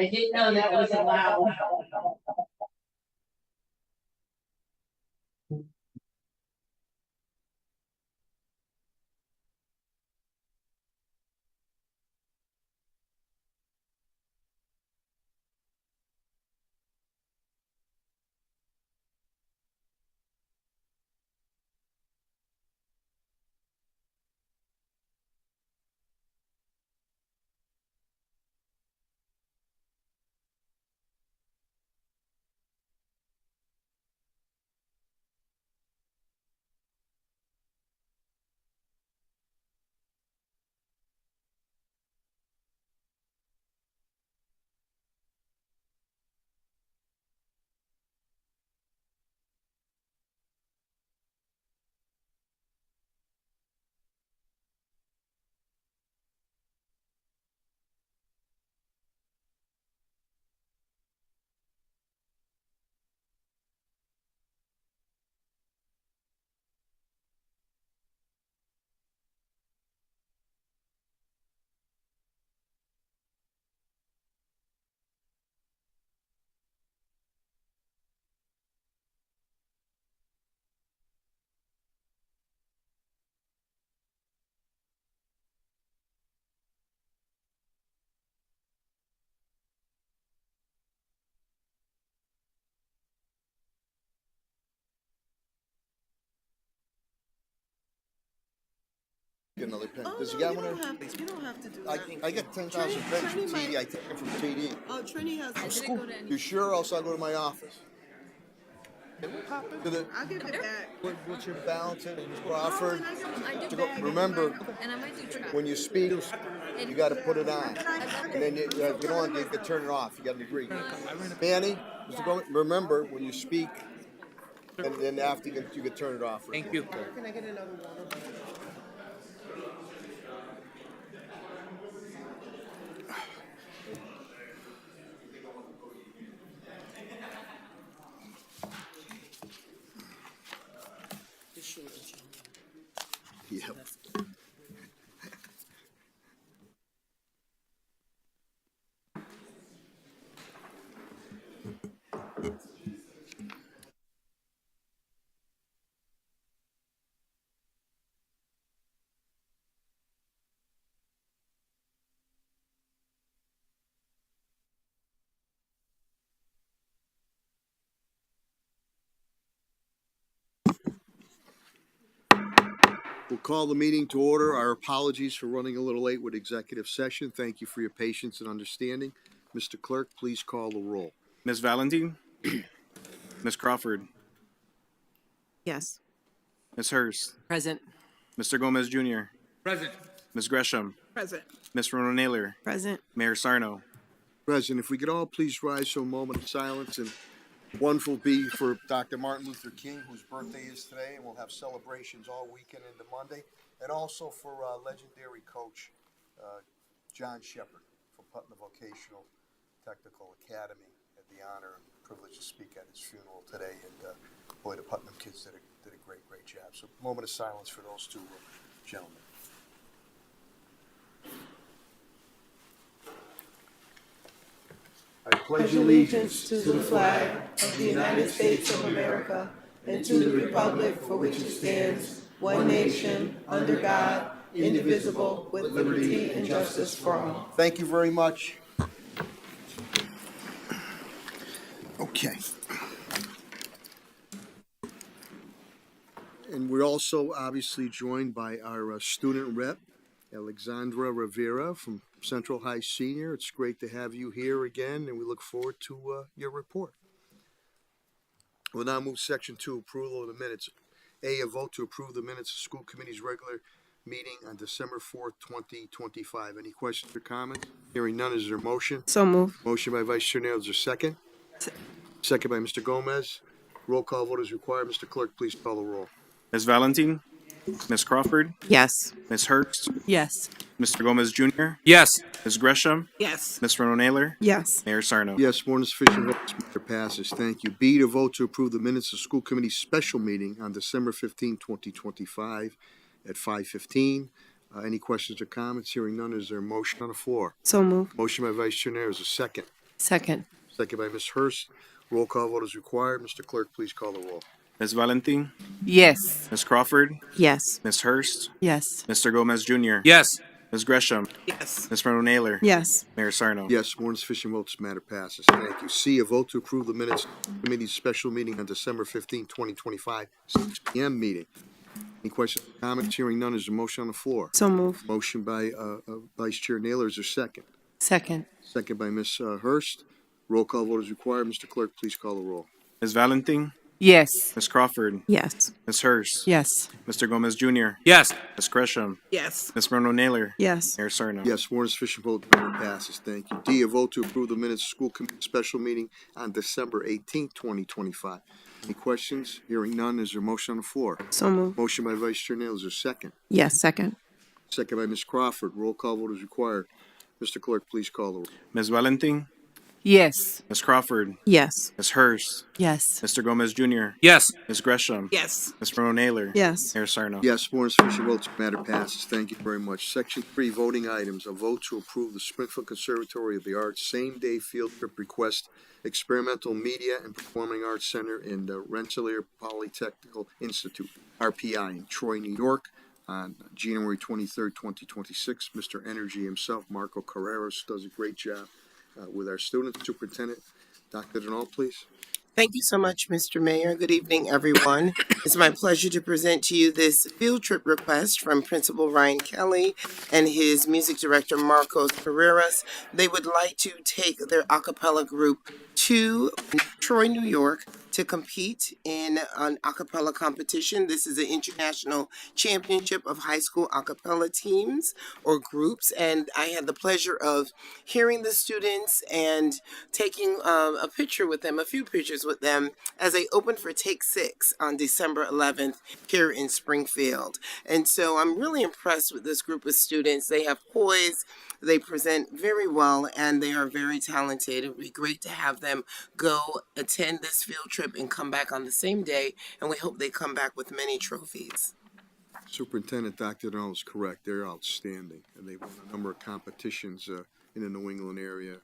I didn't know that was allowed. Another pen. Oh, Does no, he got you one? don't have to do that. I get 10,000 pens from TD. I take them from TD. Oh, Trini has. You sure? Else I'll go to my office. To the, I'll give it back. what's your balance in Crawford? I do Remember, And I might do track. when you speak, you got to put it on, and then you don't want to turn it off. You got to agree. Manny, Mr. Gomez, remember when you speak, and then after you can turn it off. Thank you. Can I get another water? Yep. We'll call the meeting to order. Our apologies for running a little late with executive session. Thank you for your patience and understanding. Mr. Clerk, please call the roll. Ms. Valentine? Ms. Crawford? Yes. Ms. Hurst? Present. Mr. Gomez Jr.? Present. Ms. Gresham? Present. Ms. Rono Naylor? Present. Mayor Sarno? President, if we could all please rise for a moment of silence, and one will be for Dr. Martin Luther King, whose birthday is today, and we'll have celebrations all weekend into Monday, and also for legendary coach John Shepard from Putnam Vocational Technical Academy. Had the honor and privilege to speak at his funeral today, and boy, the Putnam kids did a great job. So, a moment of silence for those two gentlemen. I Pledge allegiance to the flag of the United States of America and to the republic for which it stands, one nation, under God, indivisible, with liberty and justice for all. Thank you very much. Okay. And we're also obviously joined by our student rep, Alexandra Rivera from Central High Senior. It's great to have you here again, and we look forward to your report. We'll now move section 2, approval of the minutes. A vote to approve the minutes of school committee's regular meeting on December 4th, 2025. Any questions or comments? Hearing none, is there a motion? So moved. Motion by Vice Chair Nail, is there a second? Second by Mr. Gomez. Roll call vote is required. Mr. Clerk, please call the roll. Ms. Valentine? Ms. Crawford? Yes. Ms. Hurst? Yes. Mr. Gomez Jr.? Yes. Ms. Gresham? Yes. Ms. Rono Naylor? Yes. Mayor Sarno? Yes, more than sufficient votes. Matter passes. Thank you. B, to vote to approve the minutes of school committee special meeting on December 15, 2025 at 5:15. Any questions or comments? Hearing none, is there a motion on the floor? So moved. Motion by Vice Chair Nair, is a second. Second. Second by Ms. Hurst. Roll call vote is required. Mr. Clerk, please call the roll. Ms. Valentin, Yes. Ms. Crawford, Yes. Ms. Hurst, Yes. Mr. Gomez Jr., Yes. Ms. Gresham, Yes. Ms. Naylor, Yes. Mayor Sarno. Yes, more than sufficient votes, matter passes. Thank you. C, a vote to approve the minutes of the committee's special meeting on December 15, 2025, 6 p.m. meeting. Any questions or comments? Hearing none, is there a motion on the floor? So move. Motion by Vice Chair Naylor. Is there a second? Second. Second by Ms. Hurst. Roll call vote is required. Mr. Clerk, please call the roll. Ms. Valentin, Yes. Ms. Crawford, Yes. Ms. Hurst, Yes. Mr. Gomez Jr., Yes. Ms. Gresham, Yes. Ms. Naylor, Yes. Mayor Sarno. Yes, more than sufficient vote, matter passes. Thank you. D, a vote to approve the minutes of school committee special meeting on December 18th, 2025. Any questions? Hearing none, is there a motion on the floor? So move. Motion by Vice Chair Naylor. Is there a second? Yes. Second. Second by Ms. Crawford. Roll call vote is required. Mr. Clerk, please call the roll. Ms. Valentin, Yes. Ms. Crawford, Yes. Ms. Hurst, Yes. Mr. Gomez Jr., Yes. Ms. Gresham, Yes. Ms. Naylor, Yes. Mayor Sarno. Yes, more than sufficient votes, matter passes. Thank you very much. Section 3, voting items. A vote to approve the Springfield Conservatory of the Arts same-day field trip request, Experimental Media and Performing Arts Center in the Rensselaer Polytechnical Institute, RPI, in Troy, New York, on January 23rd, 2026. Mr. Energy himself, Marco Carreras, does a great job with our students. Superintendent, Dr. Denal, please. Thank you so much, Mr. Mayor. Good evening, everyone. It's my pleasure to present to you this field trip request from Principal Ryan Kelly and his music director, Marcos Carreras. They would like to take their a cappella group to Troy, New York, to compete in an a cappella competition. This is an international championship of high school a cappella teams or groups, and I had the pleasure of hearing the students and taking a picture with them, a few pictures with them, as they opened for Take 6 on December 11th here in Springfield. And so I'm really impressed with this group of students. They have poise, they present very well, and they are very talented. It would be great to have them go attend this field trip and come back on the same day, and we hope they come back with many trophies. Superintendent Dr. Denal is correct. They're outstanding, and they've won a number of competitions in the New England area,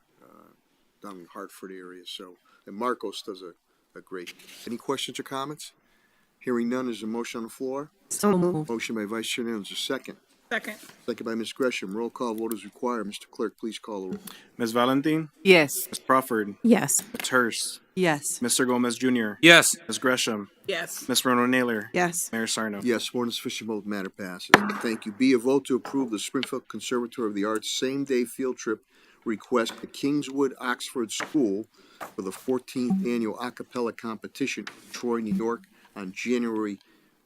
down in the Hartford area. So, and Marcos does a great. Any questions or comments? Hearing none, is a motion on the floor. So move. Motion by Vice Chair Naylor. Is there a second? Second. Second by Ms. Gresham. Roll call vote is required. Mr. Clerk, please call the roll. Ms. Valentin, Yes. Ms. Crawford, Yes. Ms. Hurst, Yes. Mr. Gomez Jr., Yes. Ms. Gresham, Yes. Ms. Naylor, Yes. Mayor Sarno. Yes, more than sufficient vote, matter passes. Thank you. B, a vote to approve the Springfield Conservatory of the Arts same-day field trip request to Kingswood Oxford School for the 14th annual a cappella competition in Troy, New York on January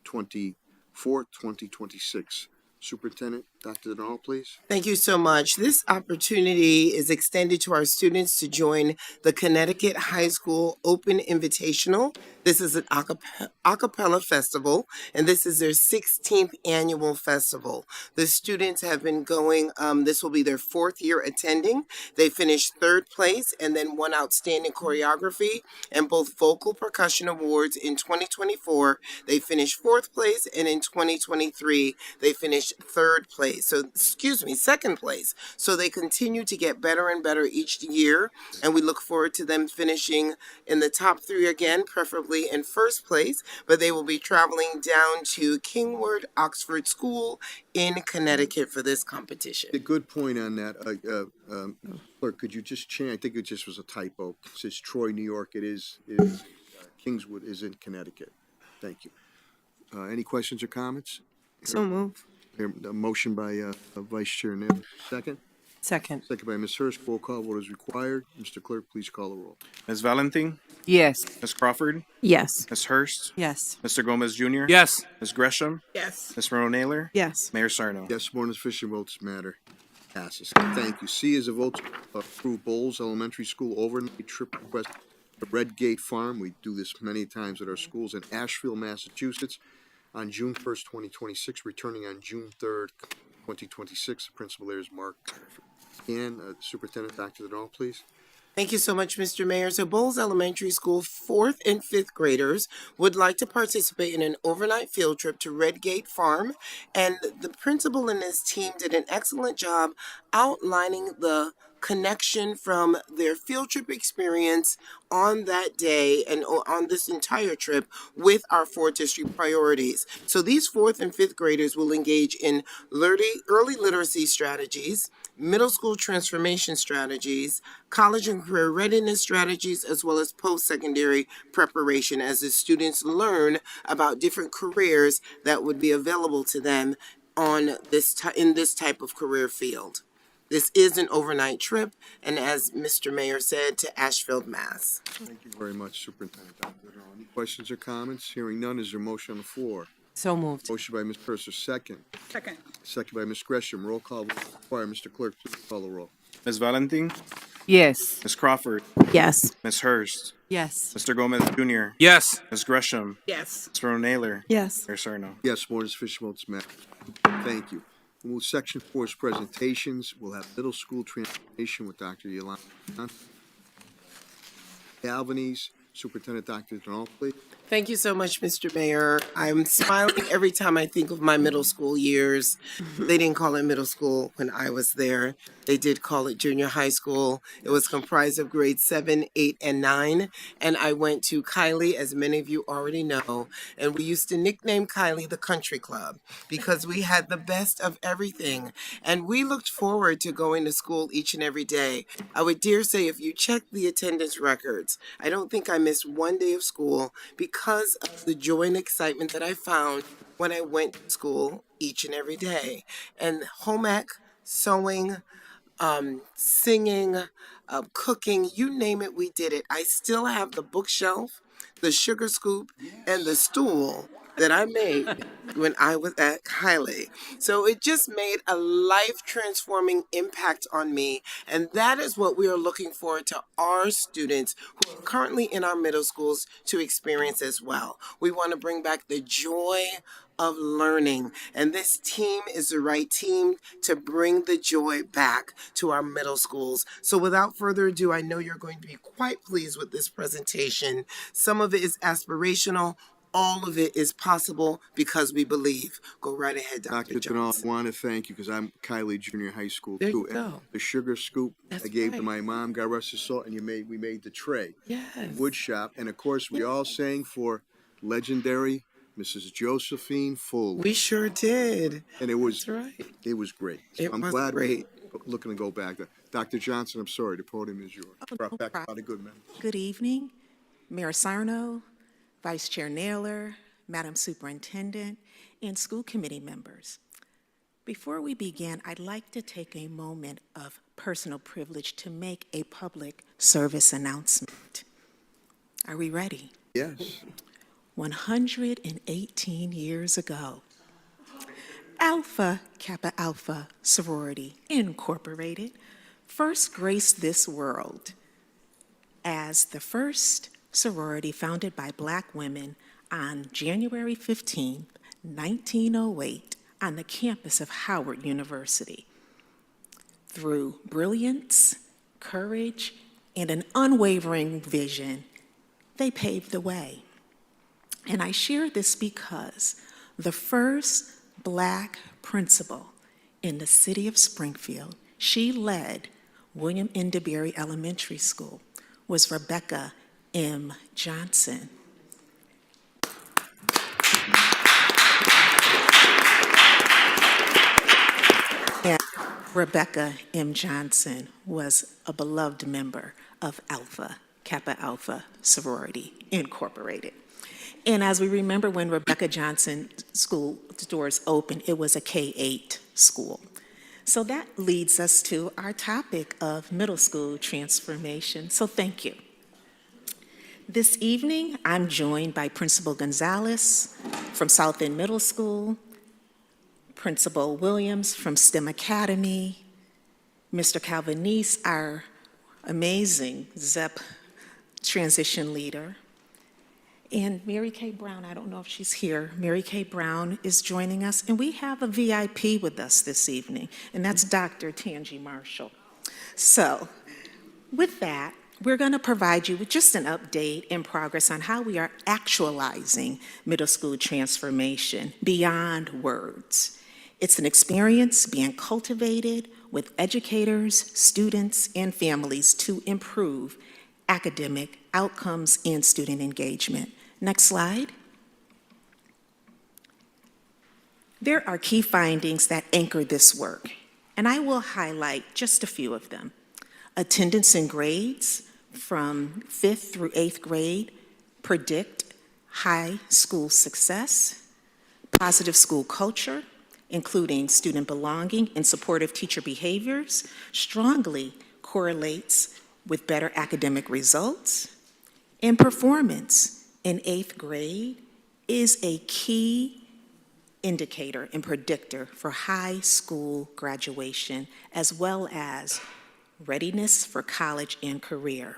24th, 2026. Superintendent, Dr. Denal, please. Thank you so much. This opportunity is extended to our students to join the Connecticut High School Open Invitational. This is an a cappella festival, and this is their 16th annual festival. The students have been going, this will be their 4th year attending. They finished 3rd place and then won outstanding choreography and both vocal percussion awards in 2024. They finished 4th place, and in 2023, they finished 3rd place. So, 2nd place. So they continue to get better and better each year, and we look forward to them finishing in the top 3 again, preferably in 1st place, but they will be traveling down to Kingwood Oxford School in Connecticut for this competition. A good point on that. Clerk, could you just change? I think it just was a typo. It says Troy, New York. It is Kingswood is in Connecticut. Thank you. Any questions or comments? So move. A motion by Vice Chair Naylor. Second. Second. Second by Ms. Hurst. Roll call vote is required. Mr. Clerk, please call the roll. Ms. Valentin, Yes. Ms. Crawford, Yes. Ms. Hurst, Yes. Mr. Gomez Jr., Yes. Ms. Gresham, Yes. Ms. Naylor, Yes. Mayor Sarno. Yes, more than sufficient votes matter. Passes. Thank you. C is a vote to approve Bowles Elementary School overnight trip request to Red Gate Farm. We do this many times at our schools in Asheville, Massachusetts, on June 1st, 2026, returning on June 3rd, 2026. The principal there is Mark. And Superintendent Dr. Denal, please. Thank you so much, Mr. Mayor. So Bowles Elementary School 4th and 5th graders would like to participate in an overnight field trip to Redgate Farm. And the principal and his team did an excellent job outlining the connection from their field trip experience on that day and on this entire trip with our 4 district priorities. So these fourth and fifth graders will engage in early literacy strategies, middle school transformation strategies, college and career readiness strategies, as well as post-secondary preparation as the students learn about different careers that would be available to them on in this type of career field. This is an overnight trip, and as Mr. Mayor said, to Ashfield, Mass. Thank you very much, Superintendent Dr. Earl. Any questions or comments? Hearing none, is there a motion on the floor? So moved. Motion by Ms. Purser, second. Second. Second by Ms. Gresham. Roll call will require. Mr. Clerk, please call the roll. Ms. Valentin, Yes. Ms. Crawford, Yes. Ms. Hurst, Yes. Mr. Gomez Jr., Yes. Ms. Gresham, Yes. Ms. Ronald Naylor, Yes. Mayor Sarno. Yes, more than sufficient votes, Matt. Thank you. We'll move section 4's presentations. We'll have middle school transportation with Dr. Yolanda Albanese. Superintendent Dr. Donald, please. Thank you so much, Mr. Mayor. I'm smiling every time I think of my middle school years. They didn't call it middle school when I was there. They did call it junior high school. It was comprised of grades 7, 8, and 9. And I went to Kylie, as many of you already know. And we used to nickname Kylie the Country Club because we had the best of everything. And we looked forward to going to school each and every day. I would dare say if you check the attendance records, I don't think I missed one day of school because of the joy and excitement that I found when I went to school each and every day. And home ec, sewing, singing, cooking, you name it, we did it. I still have the bookshelf, the sugar scoop, and the stool that I made when I was at Kylie. So it just made a life-transforming impact on me, and that is what we are looking forward to our students who are currently in our middle schools to experience as well. We want to bring back the joy of learning, and this team is the right team to bring the joy back to our middle schools. So without further ado, I know you're going to be quite pleased with this presentation. Some of it is aspirational. All of it is possible because we believe. Go right ahead, Dr. Dr. Donald, Johnson. I want to thank you because I'm Kylie Junior High School There too. you And go. the sugar scoop That's I gave to right. my mom, God rest her soul, and we made the tray. Yes. Wood shop, and of course we all sang for legendary Mrs. Josephine Full, We sure did. and it was That's right. great. It I'm was glad great. we're looking to go back there. Dr. Johnson, I'm sorry, the podium is yours. Brought back a problem. lot of good men. Good evening, Mayor Sarno, Vice Chair Naylor, Madam Superintendent, and school committee members. Before we begin, I'd like to take a moment of personal privilege to make a public service announcement. Are we ready? Yes. 118 years ago, Alpha Kappa Alpha Sorority Incorporated first graced this world as the first sorority founded by Black women on January 15, 1908, on the campus of Howard University. Through brilliance, courage, and an unwavering vision, they paved the way. And I share this because the first Black principal in the city of Springfield, she led William N. DeBerry Elementary School, was Rebecca M. Johnson. And Rebecca M. Johnson was a beloved member of Alpha Kappa Alpha Sorority Incorporated. And as we remember when Rebecca Johnson School doors opened, it was a K-8 school. So that leads us to our topic of middle school transformation. So thank you. This evening, I'm joined by Principal Gonzalez from South End Middle School, Principal Williams from STEM Academy, Mr. Calvanese, our amazing ZEP transition leader, and Mary Kay Brown. I don't know if she's here. Mary Kay Brown is joining us, and we have a VIP with us this evening, and that's Dr. Tangi Marshall. So with that, we're going to provide you with just an update and progress on how we are actualizing middle school transformation beyond words. It's an experience being cultivated with educators, students, and families to improve academic outcomes and student engagement. Next slide. There are key findings that anchor this work, and I will highlight just a few of them. Attendance and grades from 5th through 8th grade predict high school success. Positive school culture, including student belonging and supportive teacher behaviors, strongly correlates with better academic results. And performance in 8th grade is a key indicator and predictor for high school graduation, as well as readiness for college and career.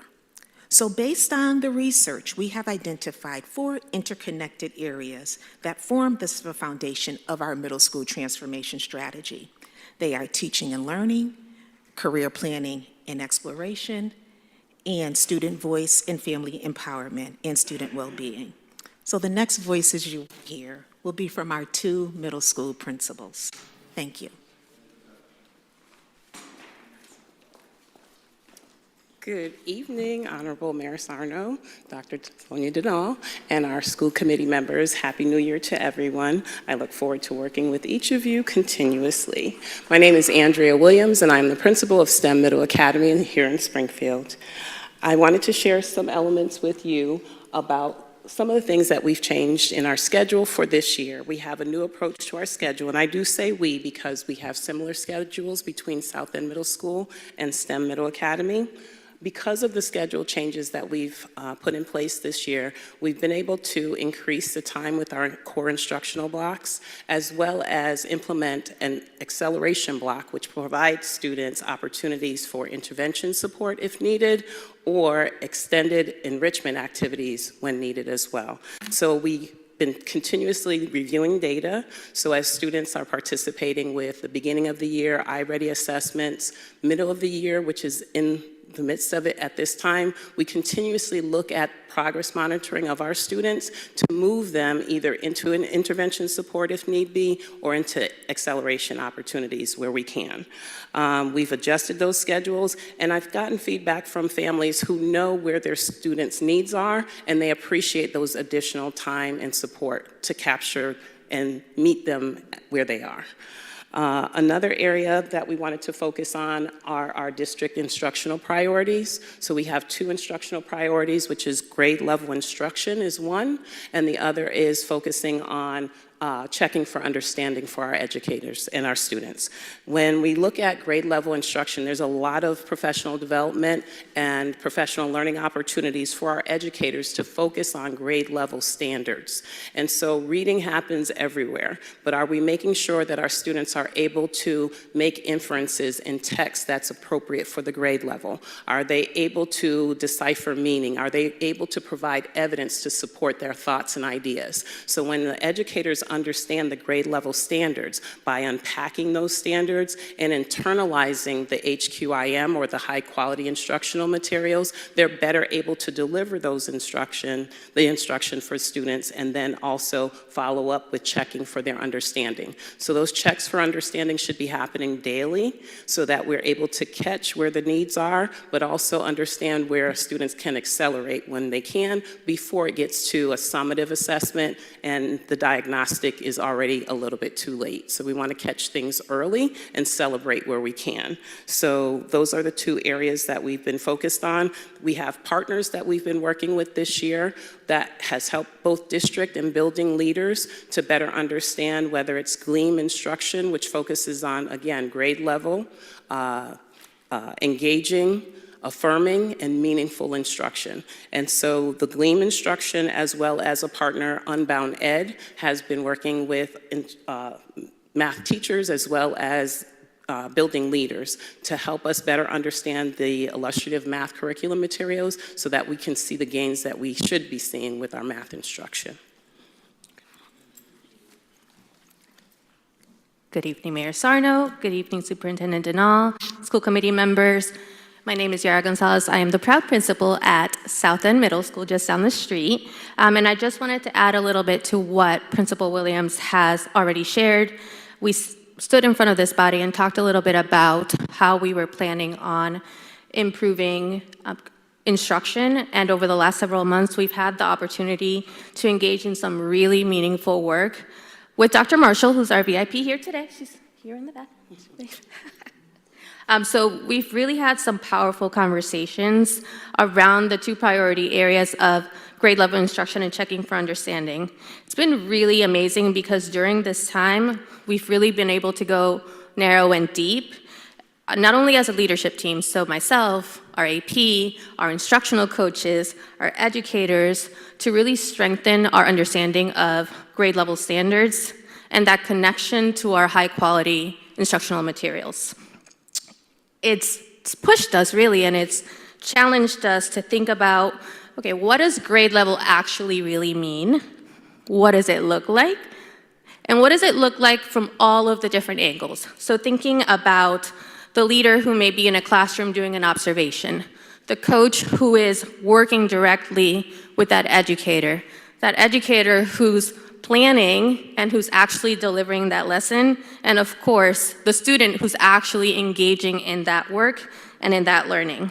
So based on the research, we have identified 4 interconnected areas that form the foundation of our middle school transformation strategy. They are teaching and learning, career planning and exploration, and student voice and family empowerment and student well-being. So the next voices you hear will be from our 2 middle school principals. Thank you. Good evening, Honorable Mayor Sarno, Dr. Sonia Denal, and our school committee members. Happy New Year to everyone. I look forward to working with each of you continuously. My name is Andrea Williams, and I'm the principal of STEM Middle Academy here in Springfield. I wanted to share some elements with you about some of the things that we've changed in our schedule for this year. We have a new approach to our schedule, and I do say we because we have similar schedules between South End Middle School and STEM Middle Academy. Because of the schedule changes that we've put in place this year, we've been able to increase the time with our core instructional blocks, as well as implement an acceleration block, which provides students opportunities for intervention support if needed, or extended enrichment activities when needed as well. So we've been continuously reviewing data. So as students are participating with the beginning of the year, iReady assessments, middle of the year, which is in the midst of it at this time, we continuously look at progress monitoring of our students to move them either into an intervention support if need be, or into acceleration opportunities where we can. We've adjusted those schedules, and I've gotten feedback from families who know where their students' needs are, and they appreciate those additional time and support to capture and meet them where they are. Another area that we wanted to focus on are our district instructional priorities. So we have 2 instructional priorities, which is grade level instruction is one, and the other is focusing on checking for understanding for our educators and our students. When we look at grade level instruction, there's a lot of professional development and professional learning opportunities for our educators to focus on grade level standards. And so reading happens everywhere, but are we making sure that our students are able to make inferences in text that's appropriate for the grade level? Are they able to decipher meaning? Are they able to provide evidence to support their thoughts and ideas? So when the educators understand the grade level standards, by unpacking those standards and internalizing the HQIM, or the high quality instructional materials, they're better able to deliver those the instruction for students, and then also follow up with checking for their understanding. So those checks for understanding should be happening daily so that we're able to catch where the needs are, but also understand where students can accelerate when they can before it gets to a summative assessment and the diagnostic is already a little bit too late. So we want to catch things early and celebrate where we can. So those are the 2 areas that we've been focused on. We have partners that we've been working with this year that has helped both district and building leaders to better understand whether it's GLEAM instruction, which focuses on, again, grade level, engaging, affirming, and meaningful instruction. And so the GLEAM instruction, as well as a partner, Unbound Ed, has been working with math teachers as well as building leaders to help us better understand the illustrative math curriculum materials so that we can see the gains that we should be seeing with our math instruction. Good evening, Mayor Sarno. Good evening, Superintendent Denal, school committee members. My name is Yara Gonzalez. I am the proud principal at South End Middle School, just down the street. And I just wanted to add a little bit to what Principal Williams has already shared. We stood in front of this body and talked a little bit about how we were planning on improving instruction. And over the last several months, we've had the opportunity to engage in some really meaningful work with Dr. Marshall, who's our VIP here today. She's here in the back. So we've really had some powerful conversations around the two priority areas of grade level instruction and checking for understanding. It's been really amazing because during this time, we've really been able to go narrow and deep, not only as a leadership team, so myself, our AP, our instructional coaches, our educators, to really strengthen our understanding of grade level standards and that connection to our high quality instructional materials. It's pushed us really, and it's challenged us to think about, okay, what does grade level actually really mean? What does it look like? And what does it look like from all of the different angles? So thinking about the leader who may be in a classroom doing an observation, the coach who is working directly with that educator who's planning and who's actually delivering that lesson, and of course, the student who's actually engaging in that work and in that learning.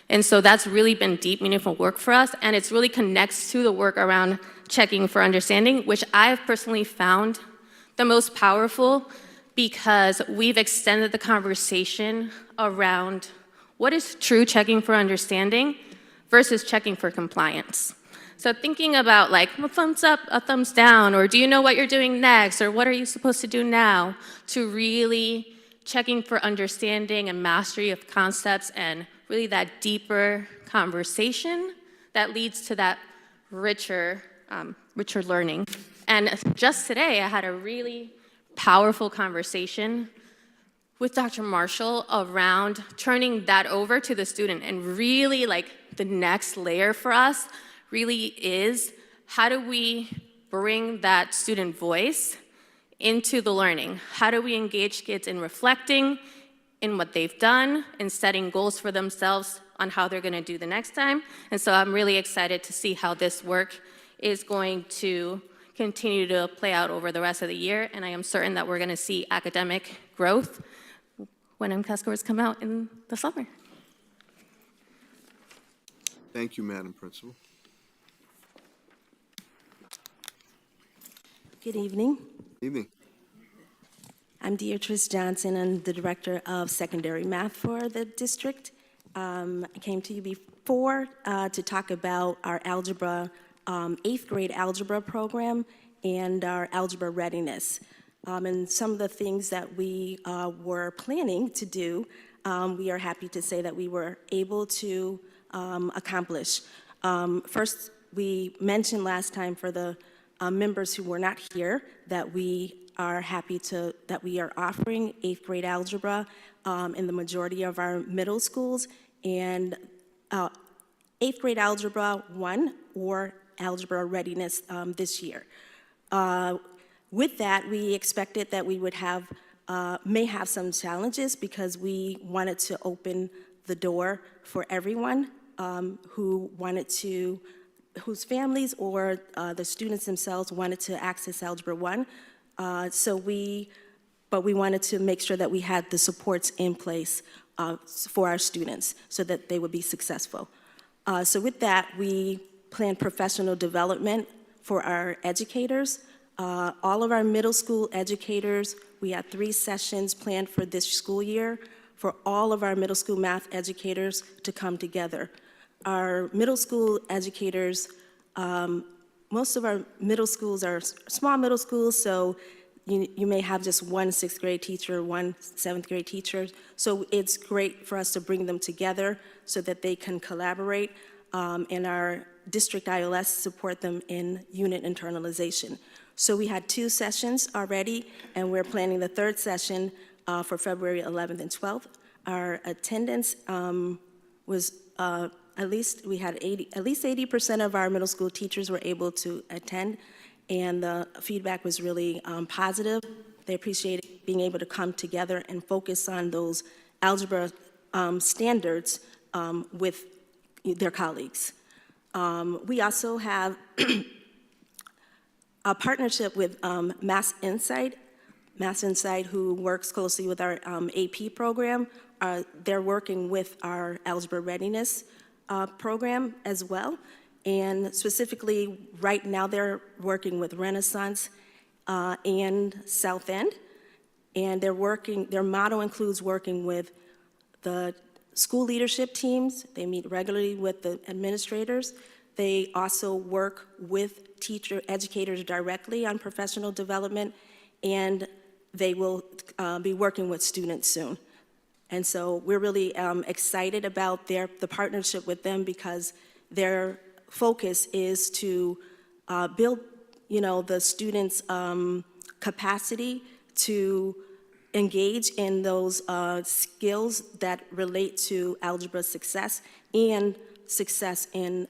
And so that's really been deep, meaningful work for us, and it really connects to the work around checking for understanding, which I've personally found the most powerful because we've extended the conversation around what is true checking for understanding versus checking for compliance. So thinking about like a thumbs up, a thumbs down, or do you know what you're doing next, or what are you supposed to do now, to really checking for understanding and mastery of concepts and really that deeper conversation that leads to that richer learning. And just today, I had a really powerful conversation with Dr. Marshall around turning that over to the student, and really like the next layer for us really is how do we bring that student voice into the learning? How do we engage kids in reflecting in what they've done and setting goals for themselves on how they're gonna do the next time? And so I'm really excited to see how this work is going to continue to play out over the rest of the year, and I am certain that we're gonna see academic growth when MCAS scores come out in the summer. Thank you, Madam Principal. Good evening. Evening. I'm Deatrice Johnson. I'm the Director of Secondary Math for the district. I came to you before to talk about our algebra, 8th grade algebra program and our algebra readiness. And some of the things that we were planning to do, we are happy to say that we were able to accomplish. First, we mentioned last time for the members who were not here that we are happy that we are offering 8th grade algebra in the majority of our middle schools, and 8th grade algebra 1 or algebra readiness this year. With that, we expected that we would may have some challenges because we wanted to open the door for everyone whose families or the students themselves wanted to access Algebra 1. But we wanted to make sure that we had the supports in place for our students so that they would be successful. So with that, we planned professional development for our educators. All of our middle school educators, we had 3 sessions planned for this school year for all of our middle school math educators to come together. Our middle school educators, most of our middle schools are small middle schools, so you may have just one 6th grade teacher, one 7th grade teacher. So it's great for us to bring them together so that they can collaborate, and our district ILS support them in unit internalization. So we had 2 sessions already, and we're planning the 3rd session for February 11th and 12th. Our attendance was at least 80% of our middle school teachers were able to attend, and the feedback was really positive. They appreciated being able to come together and focus on those algebra standards with their colleagues. We also have a partnership with Mass Insight. Mass Insight, who works closely with our AP program, they're working with our Algebra Readiness program as well. And specifically, right now, they're working with Renaissance and South End. And their motto includes working with the school leadership teams. They meet regularly with the administrators. They also work with educators directly on professional development, and they will be working with students soon. And so we're really excited about the partnership with them, because their focus is to build, the students' capacity to engage in those skills that relate to algebra success, and success in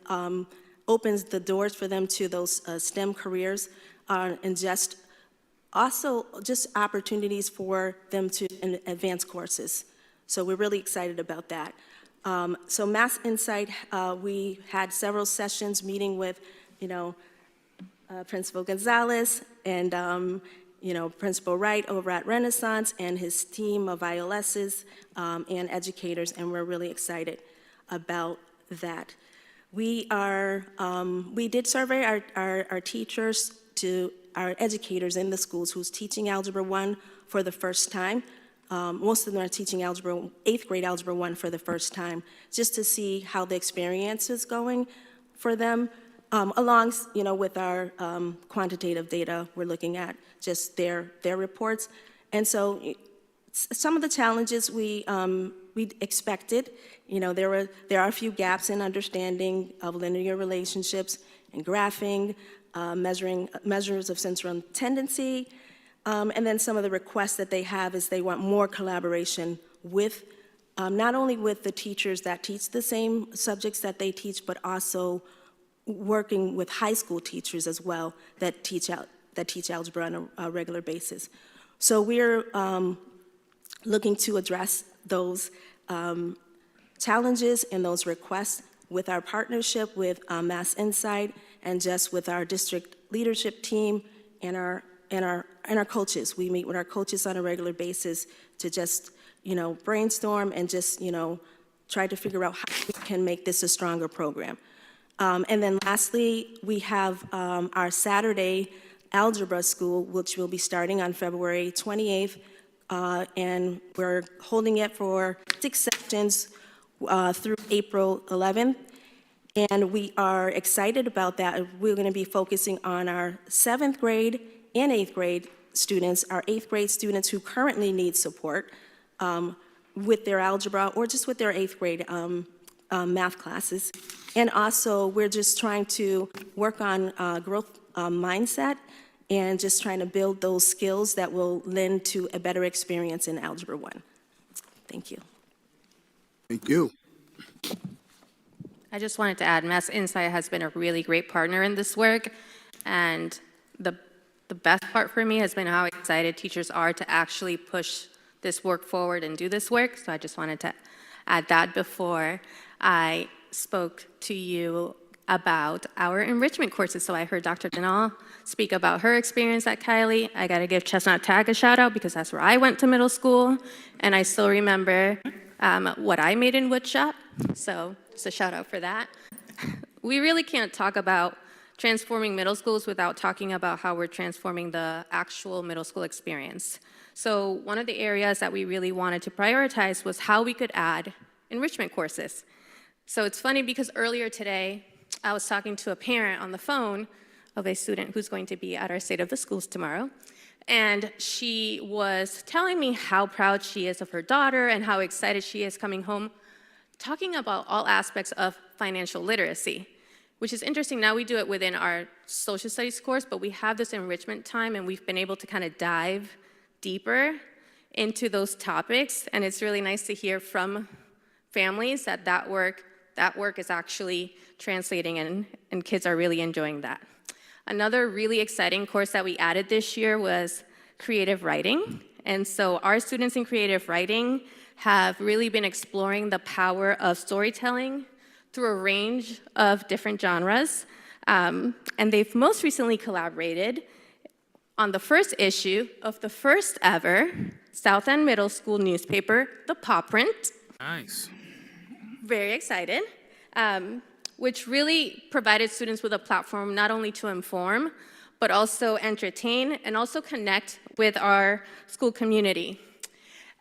opens the doors for them to those STEM careers, and just opportunities for them to advance courses. So we're really excited about that. So Mass Insight, we had several sessions meeting with, Principal Gonzalez and, Principal Wright over at Renaissance and his team of ILSs and educators, and we're really excited about that. We did survey our teachers, our educators in the schools who's teaching Algebra 1 for the first time. Most of them are teaching 8th grade Algebra 1 for the first time, just to see how the experience is going for them. Along, with our quantitative data, we're looking at just their reports. And so some of the challenges we expected, there are a few gaps in understanding of linear relationships and graphing, measures of central tendency, and then some of the requests that they have is they want more collaboration with, not only with the teachers that teach the same subjects that they teach, but also working with high school teachers as well that teach algebra on a regular basis. So we're looking to address those challenges and those requests with our partnership with Mass Insight, and just with our district leadership team and our coaches. We meet with our coaches on a regular basis to just, brainstorm and just, try to figure out how we can make this a stronger program. And then lastly, we have our Saturday Algebra School, which will be starting on February 28th, and we're holding it for 6 sessions through April 11th. And we are excited about that. We're going to be focusing on our 7th grade and 8th grade students, our 8th grade students who currently need support with their algebra or just with their 8th grade math classes. And also, we're just trying to work on growth mindset and just trying to build those skills that will lend to a better experience in Algebra 1. Thank you. Thank you. I just wanted to add, Mass Insight has been a really great partner in this work, and the best part for me has been how excited teachers are to actually push this work forward and do this work. So I just wanted to add that before I spoke to you about our enrichment courses. So I heard Dr. Denal speak about her experience at Kylie. I got to give Chestnut Tag a shout out because that's where I went to middle school, and I still remember what I made in woodshop. So just a shout out for that. We really can't talk about transforming middle schools without talking about how we're transforming the actual middle school experience. So one of the areas that we really wanted to prioritize was how we could add enrichment courses. So it's funny because earlier today, I was talking to a parent on the phone of a student who's going to be at our State of the Schools tomorrow. And she was telling me how proud she is of her daughter and how excited she is coming home, talking about all aspects of financial literacy, which is interesting. Now we do it within our social studies course, but we have this enrichment time, and we've been able to kind of dive deeper into those topics. And it's really nice to hear from families that work is actually translating, and kids are really enjoying that. Another really exciting course that we added this year was creative writing. And so our students in creative writing have really been exploring the power of storytelling through a range of different genres. And they've most recently collaborated on the first issue of the first ever South End Middle School newspaper, The Paw Print. Nice. Very excited, which really provided students with a platform not only to inform, but also entertain and also connect with our school community.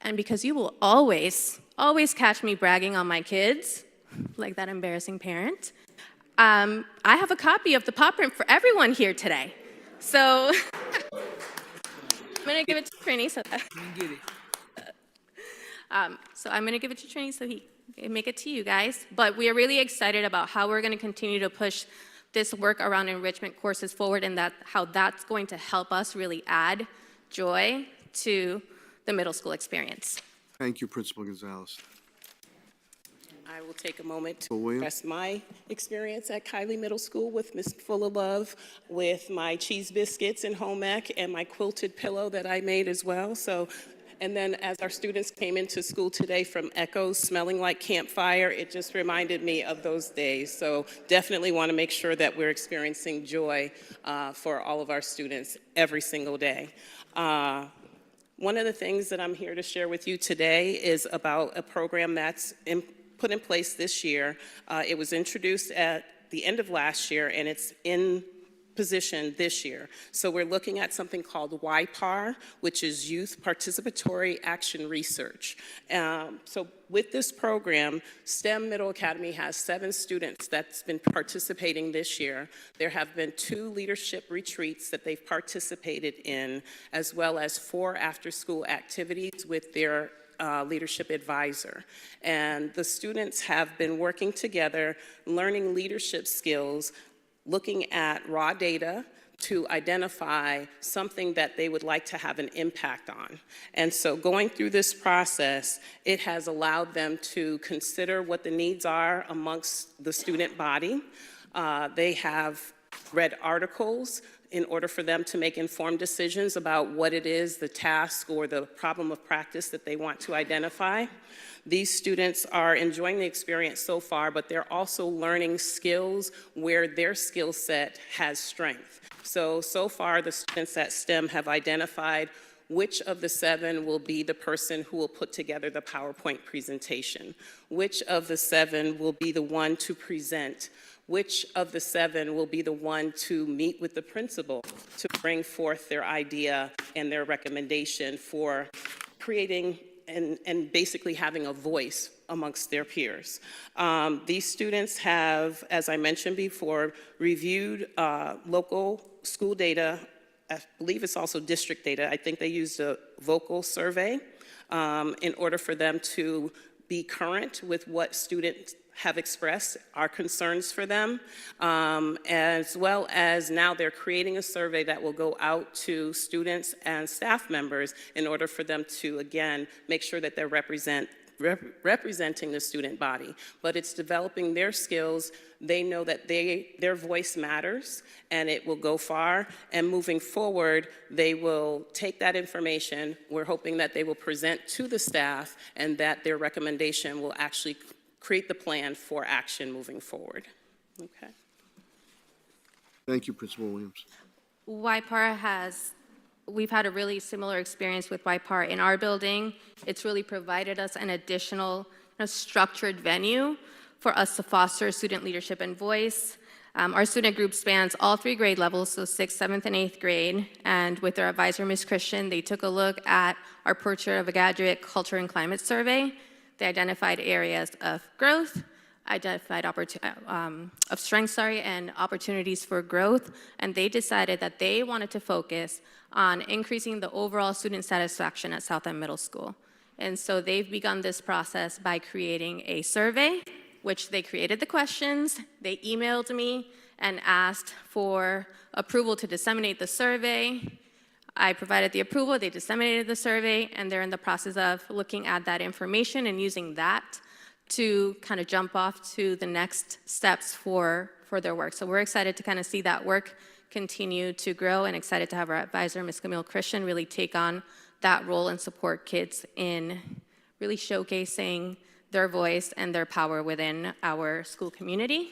And because you will always catch me bragging on my kids, like that embarrassing parent, I have a copy of the Paw Print for everyone here today. So I'm gonna give it to Trini so that. Get it. So I'm gonna give it to Trini so he can make it to you guys. But we are really excited about how we're gonna continue to push this work around enrichment courses forward, and how that's going to help us really add joy to the middle school experience. Thank you, Principal Gonzalez. I will take a moment to Principal Williams. express my experience at Kylie Middle School with Miss Full of Love, with my cheese biscuits and home ec and my quilted pillow that I made as well. So, and then as our students came into school today from echoes smelling like campfire, it just reminded me of those days. So definitely want to make sure that we're experiencing joy for all of our students every single day. One of the things that I'm here to share with you today is about a program that's put in place this year. It was introduced at the end of last year, and it's in position this year. So we're looking at something called YPAR, which is Youth Participatory Action Research. So with this program, STEM Middle Academy has 7 students that's been participating this year. There have been 2 leadership retreats that they've participated in, as well as 4 after-school activities with their leadership advisor. And the students have been working together, learning leadership skills, looking at raw data to identify something that they would like to have an impact on. And so going through this process, it has allowed them to consider what the needs are amongst the student body. They have read articles in order for them to make informed decisions about what it is, the task or the problem of practice that they want to identify. These students are enjoying the experience so far, but they're also learning skills where their skill set has strength. So far the students at STEM have identified which of the 7 will be the person who will put together the PowerPoint presentation, which of the 7 will be the one to present, which of the 7 will be the one to meet with the principal to bring forth their idea and their recommendation for creating and basically having a voice amongst their peers. These students have, as I mentioned before, reviewed local school data. I believe it's also district data. I think they used a vocal survey in order for them to be current with what students have expressed our concerns for them, as well as now they're creating a survey that will go out to students and staff members in order for them to, again, make sure that they're representing the student body. But it's developing their skills. They know that their voice matters and it will go far. And moving forward, they will take that information. We're hoping that they will present to the staff and that their recommendation will actually create the plan for action moving forward. Okay. Thank you, Principal Williams. We've had a really similar experience with YPAR in our building. It's really provided us an additional structured venue for us to foster student leadership and voice. Our student group spans all 3 grade levels, so 6th, 7th, and 8th grade. And with their advisor, Ms. Christian, they took a look at our Portrait of a Graduate Culture and Climate Survey. They identified areas of growth, identified of strength, and opportunities for growth, and they decided that they wanted to focus on increasing the overall student satisfaction at South End Middle School. And so they've begun this process by creating a survey, which they created the questions, they emailed me and asked for approval to disseminate the survey. I provided the approval, they disseminated the survey, and they're in the process of looking at that information and using that to kind of jump off to the next steps for their work. So we're excited to kind of see that work continue to grow and excited to have our advisor, Ms. Camille Christian, really take on that role and support kids in really showcasing their voice and their power within our school community.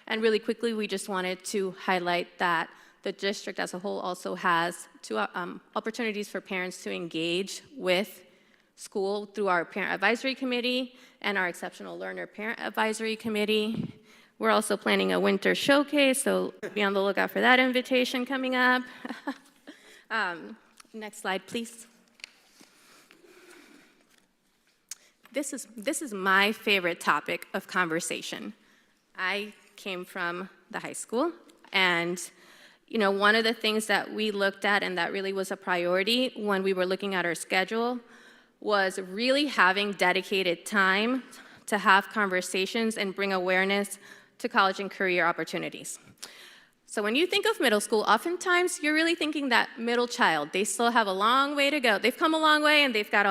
And really quickly, we just wanted to highlight that the district as a whole also has two opportunities for parents to engage with school through our Parent Advisory Committee and our Exceptional Learner Parent Advisory Committee. We're also planning a winter showcase, so be on the lookout for that invitation coming up. Next slide, please. This is my favorite topic of conversation. I came from the high school, and one of the things that we looked at and that really was a priority when we were looking at our schedule was really having dedicated time to have conversations and bring awareness to college and career opportunities. So when you think of middle school, oftentimes you're really thinking that middle child. They still have a long way to go. They've come a long way and they've got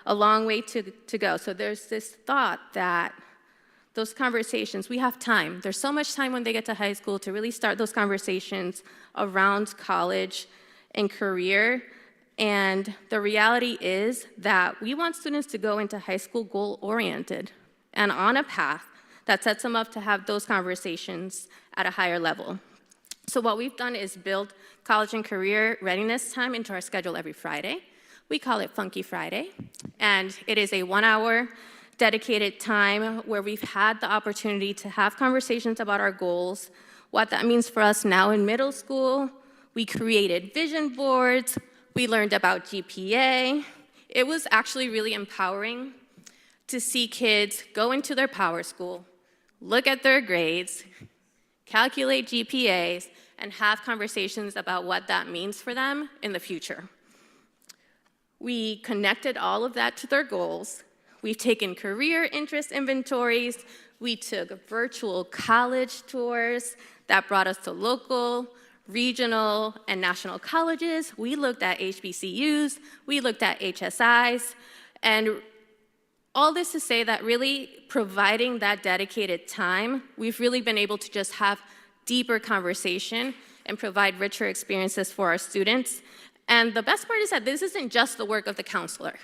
a long way to go. So there's this thought that those conversations, we have time. There's so much time when they get to high school to really start those conversations around college and career. And the reality is that we want students to go into high school goal-oriented and on a path that sets them up to have those conversations at a higher level. So what we've done is build college and career readiness time into our schedule every Friday. We call it Funky Friday, and it is a 1-hour dedicated time where we've had the opportunity to have conversations about our goals, what that means for us now in middle school. We created vision boards. We learned about GPA. It was actually really empowering to see kids go into their power school, look at their grades, calculate GPAs, and have conversations about what that means for them in the future. We connected all of that to their goals. We've taken career interest inventories. We took virtual college tours that brought us to local, regional, and national colleges. We looked at HBCUs. We looked at HSIs. And all this to say that really providing that dedicated time, we've really been able to just have deeper conversation and provide richer experiences for our students. And the best part is that this isn't just the work of the counselor.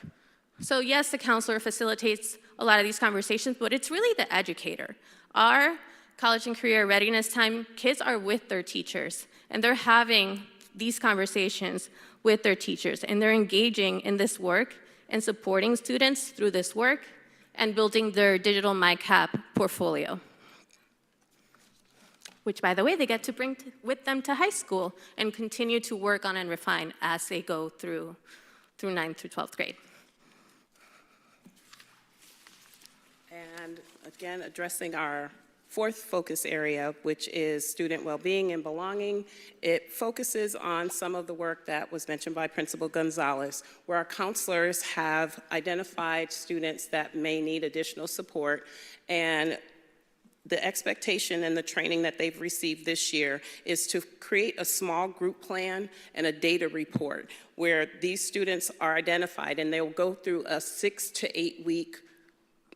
So yes, the counselor facilitates a lot of these conversations, but it's really the educator. Our college and career readiness time, kids are with their teachers, and they're having these conversations with their teachers, and they're engaging in this work and supporting students through this work and building their digital MyCap portfolio, which, by the way, they get to bring with them to high school and continue to work on and refine as they go through 9th through 12th grade. And again, addressing our fourth focus area, which is student well-being and belonging. It focuses on some of the work that was mentioned by Principal Gonzalez, where our counselors have identified students that may need additional support, and the expectation and the training that they've received this year is to create a small group plan and a data report where these students are identified, and they'll go through a 6 to 8 week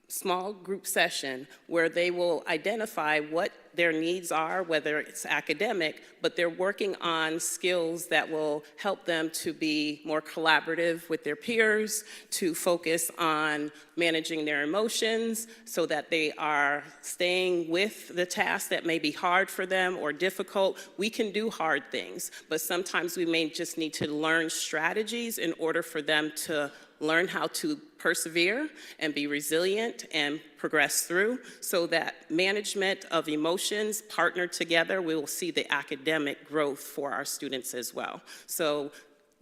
small group session where they will identify what their needs are, whether it's academic, but they're working on skills that will help them to be more collaborative with their peers, to focus on managing their emotions so that they are staying with the tasks that may be hard for them or difficult. We can do hard things, but sometimes we may just need to learn strategies in order for them to learn how to persevere and be resilient and progress through, so that management of emotions partnered together, we will see the academic growth for our students as well. So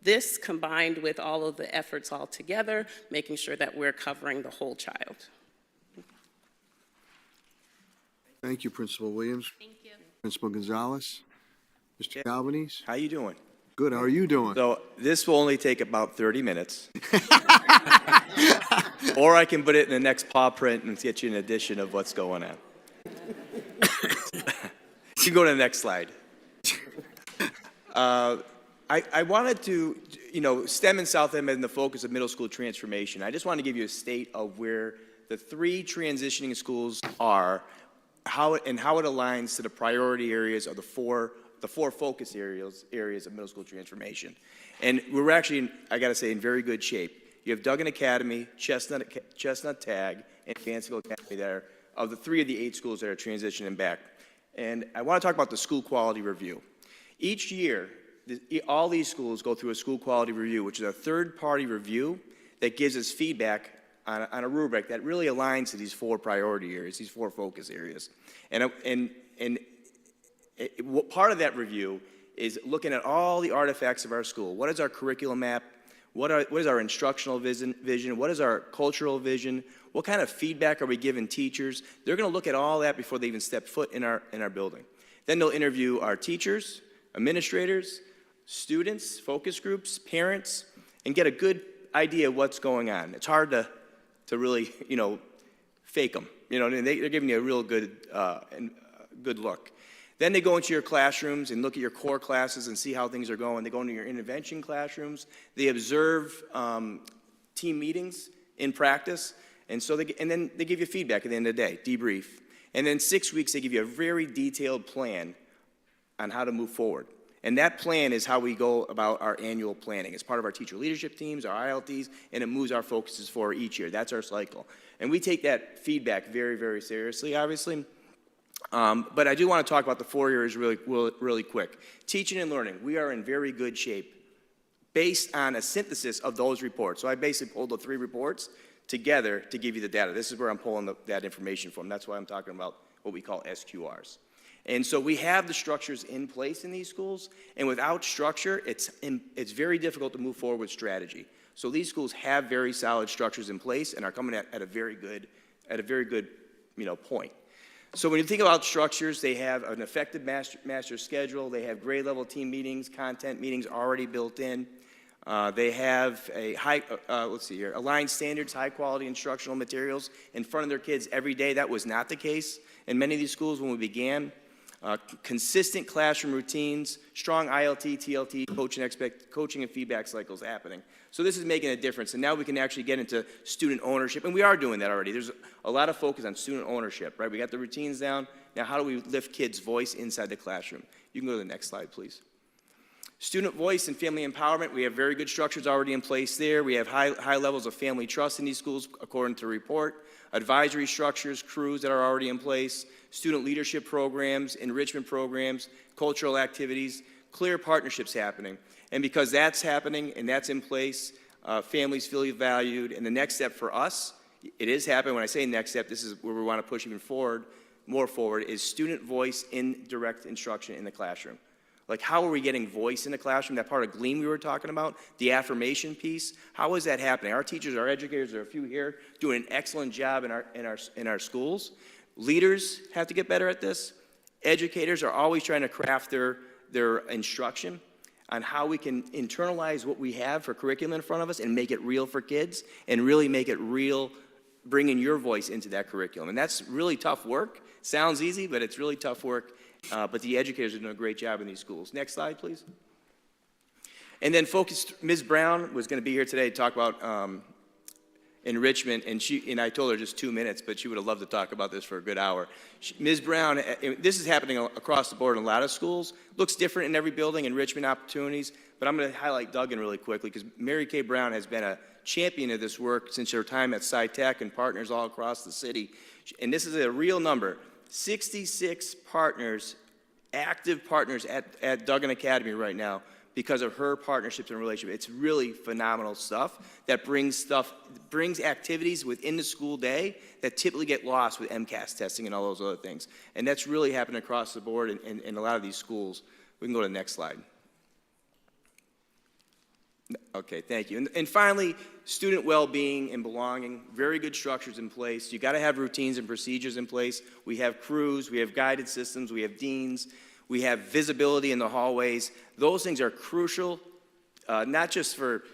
this combined with all of the efforts all together, making sure that we're covering the whole child. Thank you, Principal Williams. Thank you. Principal Gonzalez. Mr. Galvanese. How you doing? Good, how are you doing? So this will only take about 30 minutes. Or I can put it in the next paw print and get you an edition of what's going on. You can go to the next slide. I wanted to, STEM and South End in the focus of middle school transformation. I just want to give you a state of where the 3 transitioning schools are, how it aligns to the priority areas of the four focus areas of middle school transformation. And we're actually, I gotta say, in very good shape. You have Duggan Academy, Chestnut Tag, and Fansville Academy there, of the 3 of the 8 schools that are transitioning back. And I wanna talk about the school quality review. Each year, all these schools go through a school quality review, which is a third-party review that gives us feedback on a rubric that really aligns to these 4 priority areas, these 4 focus areas. Part of that review is looking at all the artifacts of our school. What is our curriculum map? What is our instructional vision? What is our cultural vision? What kind of feedback are we giving teachers? They're going to look at all that before they even step foot in our building. Then they'll interview our teachers, administrators, students, focus groups, parents, and get a good idea of what's going on. It's hard to really, fake them. They're giving you a real good look. Then they go into your classrooms and look at your core classes and see how things are going. They go into your intervention classrooms. They observe team meetings in practice. And then they give you feedback at the end of the day, debrief. And then 6 weeks, they give you a very detailed plan on how to move forward. And that plan is how we go about our annual planning. It's part of our teacher leadership teams, our ILTs, and it moves our focuses for each year. That's our cycle. And we take that feedback very, very seriously, obviously. But I do want to talk about the 4 areas really quick. Teaching and learning, we are in very good shape based on a synthesis of those reports. So I basically pulled the 3 reports together to give you the data. This is where I'm pulling that information from. That's why I'm talking about what we call SQRs. And so we have the structures in place in these schools, and without structure, it's very difficult to move forward with strategy. So these schools have very solid structures in place and are coming at a very good point. So when you think about structures, they have an effective master schedule. They have grade level team meetings, content meetings already built in. They have a aligned standards, high quality instructional materials in front of their kids every day. That was not the case in many of these schools when we began. Consistent classroom routines, strong ILT, TLT, coaching and feedback cycles happening. So this is making a difference, and now we can actually get into student ownership, and we are doing that already. There's a lot of focus on student ownership, right? We got the routines down. Now how do we lift kids' voice inside the classroom? You can go to the next slide, please. Student voice and family empowerment, we have very good structures already in place there. We have high levels of family trust in these schools, according to the report. Advisory structures, crews that are already in place, student leadership programs, enrichment programs, cultural activities, clear partnerships happening. And because that's happening and that's in place, families feel valued. And the next step for us, it is happening. When I say next step, this is where we want to push even more forward, is student voice in direct instruction in the classroom. Like, how are we getting voice in the classroom? That part of GLEAM we were talking about, the affirmation piece, how is that happening? Our teachers, our educators, there are a few here, doing an excellent job in our schools. Leaders have to get better at this. Educators are always trying to craft their instruction on how we can internalize what we have for curriculum in front of us and make it real for kids and really make it real, bringing your voice into that curriculum. And that's really tough work. Sounds easy, but it's really tough work. But the educators are doing a great job in these schools. Next slide, please. And then Ms. Brown was going to be here today to talk about enrichment, and I told her just 2 minutes, but she would have loved to talk about this for a good hour. Ms. Brown, this is happening across the board in a lot of schools. Looks different in every building, enrichment opportunities, but I'm going to highlight Duggan really quickly because Mary Kay Brown has been a champion of this work since her time at SciTech and partners all across the city. And this is a real number. 66 partners, active partners at Duggan Academy right now because of her partnerships and relationship. It's really phenomenal stuff that brings activities within the school day that typically get lost with MCAS testing and all those other things. And that's really happening across the board in a lot of these schools. We can go to the next slide. Okay, thank you. And finally, student well-being and belonging, very good structures in place. You got to have routines and procedures in place. We have crews, we have guided systems, we have deans, we have visibility in the hallways. Those things are crucial, not just for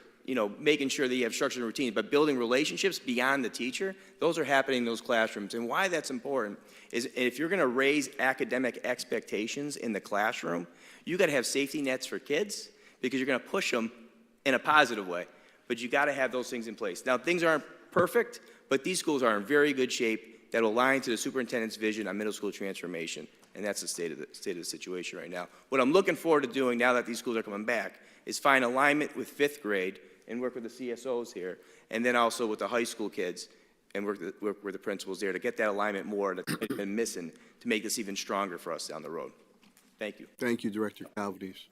making sure that you have structure and routine, but building relationships beyond the teacher. Those are happening in those classrooms. And why that's important is if you're going to raise academic expectations in the classroom, you got to have safety nets for kids because you're going to push them in a positive way, but you got to have those things in place. Now, things aren't perfect, but these schools are in very good shape that align to the superintendent's vision on middle school transformation, and that's the state of the situation right now. What I'm looking forward to doing now that these schools are coming back is find alignment with 5th grade and work with the CSOs here, and then also with the high school kids and work with the principals there to get that alignment more that's been missing to make this even stronger for us down the road. Thank you. Thank you, Director Calvarese.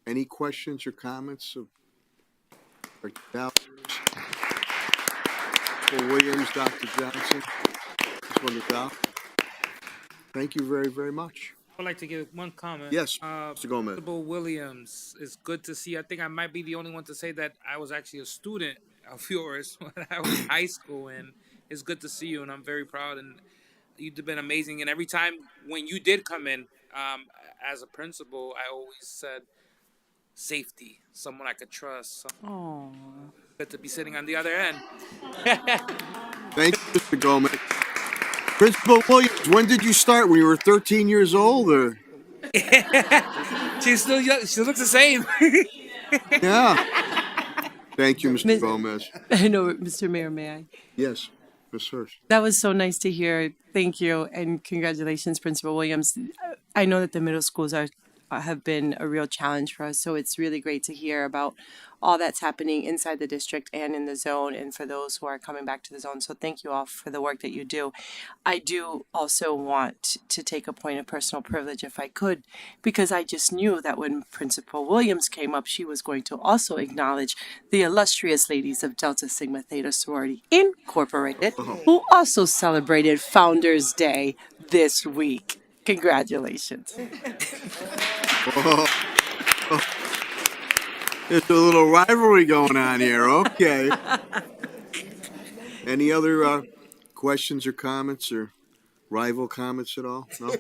Any questions or comments of Director Calvarese, Mr. Williams, Dr. Johnson, Ms. Wondergal? Thank you very, very much. I'd like to give one comment. Yes, Mr. Gomez. Principal Williams, it's good to see. I think I might be the only one to say that I was actually a student of yours when I was in high school, and it's good to see you, and I'm very proud. And you've been amazing. And every time when you did come in as a principal, I always said safety, someone I could trust. Oh, good to be sitting on the other end. Thank you, Mr. Gomez. Principal Williams, when did you start? When you were 13 years old, or? She's still young. She looks the same. Yeah. Thank you, Mr. Gomez. I know, Mr. Mayor, may I? Yes, Ms. Hirsch. That was so nice to hear. Thank you, and congratulations, Principal Williams. I know that the middle schools have been a real challenge for us, so it's really great to hear about all that's happening inside the district and in the zone, and for those who are coming back to the zone. So thank you all for the work that you do. I do also want to take a point of personal privilege, if I could, because I just knew that when Principal Williams came up, she was going to also acknowledge the illustrious ladies of Delta Sigma Theta Sorority Incorporated, who also celebrated Founders Day this week. Congratulations. There's a little rivalry going on here. Okay. Any other questions or comments or rival comments at all? No?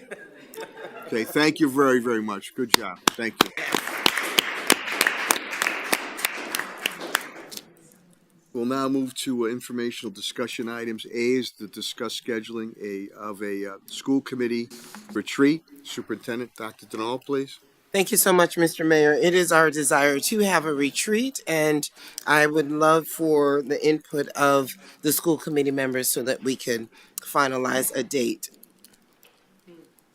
Okay, thank you very, very much. Good job. Thank you. We'll now move to informational discussion items. A is to discuss scheduling of a school committee retreat. Superintendent, Dr. Denal, please. Thank you so much, Mr. Mayor. It is our desire to have a retreat, and I would love for the input of the school committee members so that we can finalize a date.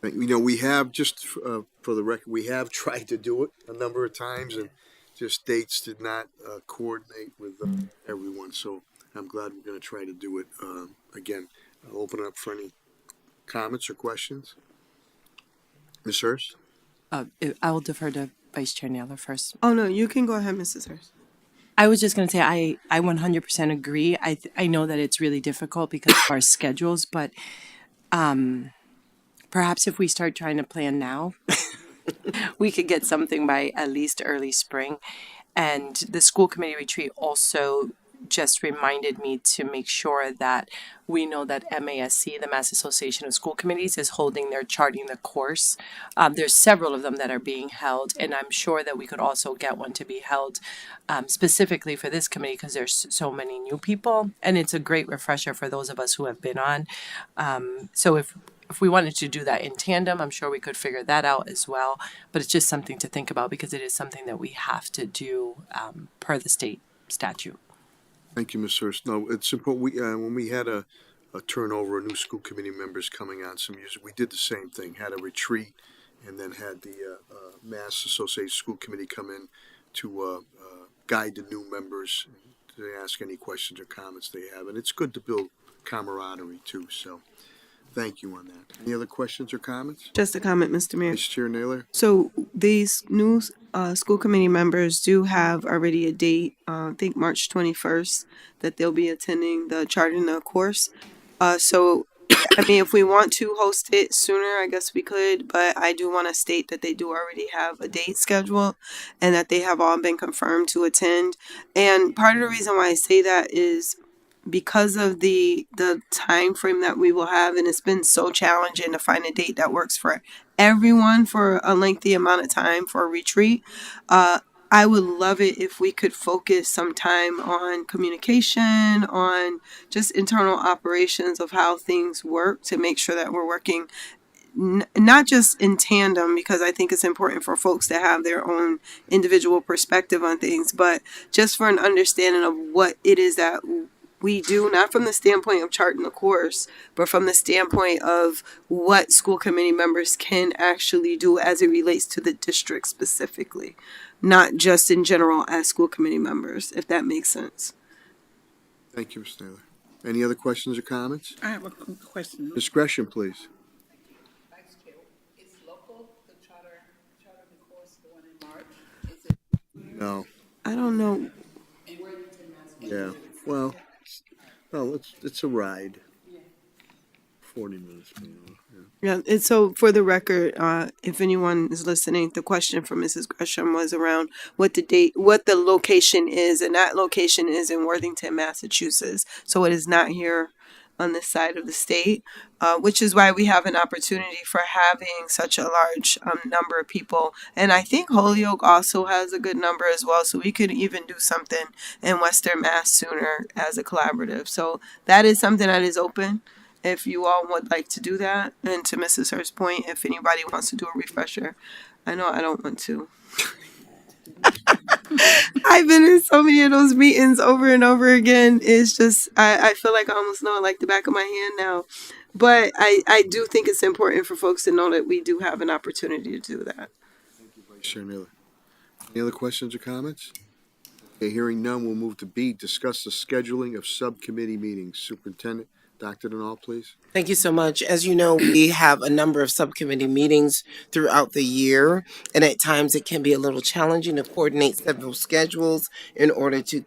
You know, we have, just for the record, we have tried to do it a number of times, and just dates did not coordinate with everyone. So I'm glad we're going to try to do it again. I'll open it up for any comments or questions. Ms. Hurst? I will defer to Vice Chair Naylor first. Oh, no, you can go ahead, Mrs. Hurst. I was just going to say I 100% agree. I know that it's really difficult because of our schedules, but perhaps if we start trying to plan now, we could get something by at least early spring. And the school committee retreat also just reminded me to make sure that we know that MASC, the Mass Association of School Committees, is holding their charting the course. There's several of them that are being held, and I'm sure that we could also get one to be held specifically for this committee because there's so many new people, and it's a great refresher for those of us who have been on. So if we wanted to do that in tandem, I'm sure we could figure that out as well. But it's just something to think about because it is something that we have to do per the state statute. Thank you, Ms. Hurst. No, it's important. When we had a turnover of new school committee members coming on some years, we did the same thing, had a retreat, and then had the Mass Association School Committee come in to guide the new members, to ask any questions or comments they have. And it's good to build camaraderie, too. So thank you on that. Any other questions or comments? Just a comment, Mr. Mayor. Vice Chair Naylor? So these new school committee members do have already a date, I think March 21st, that they'll be attending the charting the course. So, I mean, if we want to host it sooner, I guess we could, but I do want to state that they do already have a date scheduled and that they have all been confirmed to attend. And part of the reason why I say that is because of the time frame that we will have, and it's been so challenging to find a date that works for everyone for a lengthy amount of time for a retreat. I would love it if we could focus some time on communication, on just internal operations of how things work to make sure that we're working not just in tandem, because I think it's important for folks to have their own individual perspective on things, but just for an understanding of what it is that we do, not from the standpoint of charting the course, but from the standpoint of what school committee members can actually do as it relates to the district specifically, not just in general as school committee members, if that makes sense. Thank you, Ms. Naylor. Any other questions or comments? I have a question. Discretion, please. Is local the charter No. I don't know. Yeah. Well, no, it's a ride. 40 minutes. Yeah. Yeah, and so for the record, if anyone is listening, the question from Mrs. Gresham was around what the location is, and that location is in Worthington, Massachusetts. So it is not here on this side of the state, which is why we have an opportunity for having such a large number of people. And I think Holyoke also has a good number as well, so we could even do something in Western Mass sooner as a collaborative. So that is something that is open if you all would like to do that. And to Mrs. Hurst's point, if anybody wants to do a refresher, I know I don't want to. I've been in so many of those meetings over and over again. It's just, I feel like I almost know it like the back of my hand now. But I do think it's important for folks to know that we do have an opportunity to do that. Vice Chair Naylor. Any other questions or comments? Okay, hearing none, we'll move to B, discuss the scheduling of subcommittee meetings. Superintendent, Dr. Denal, please. Thank you so much. As you know, we have a number of subcommittee meetings throughout the year, and at times it can be a little challenging to coordinate several schedules in order to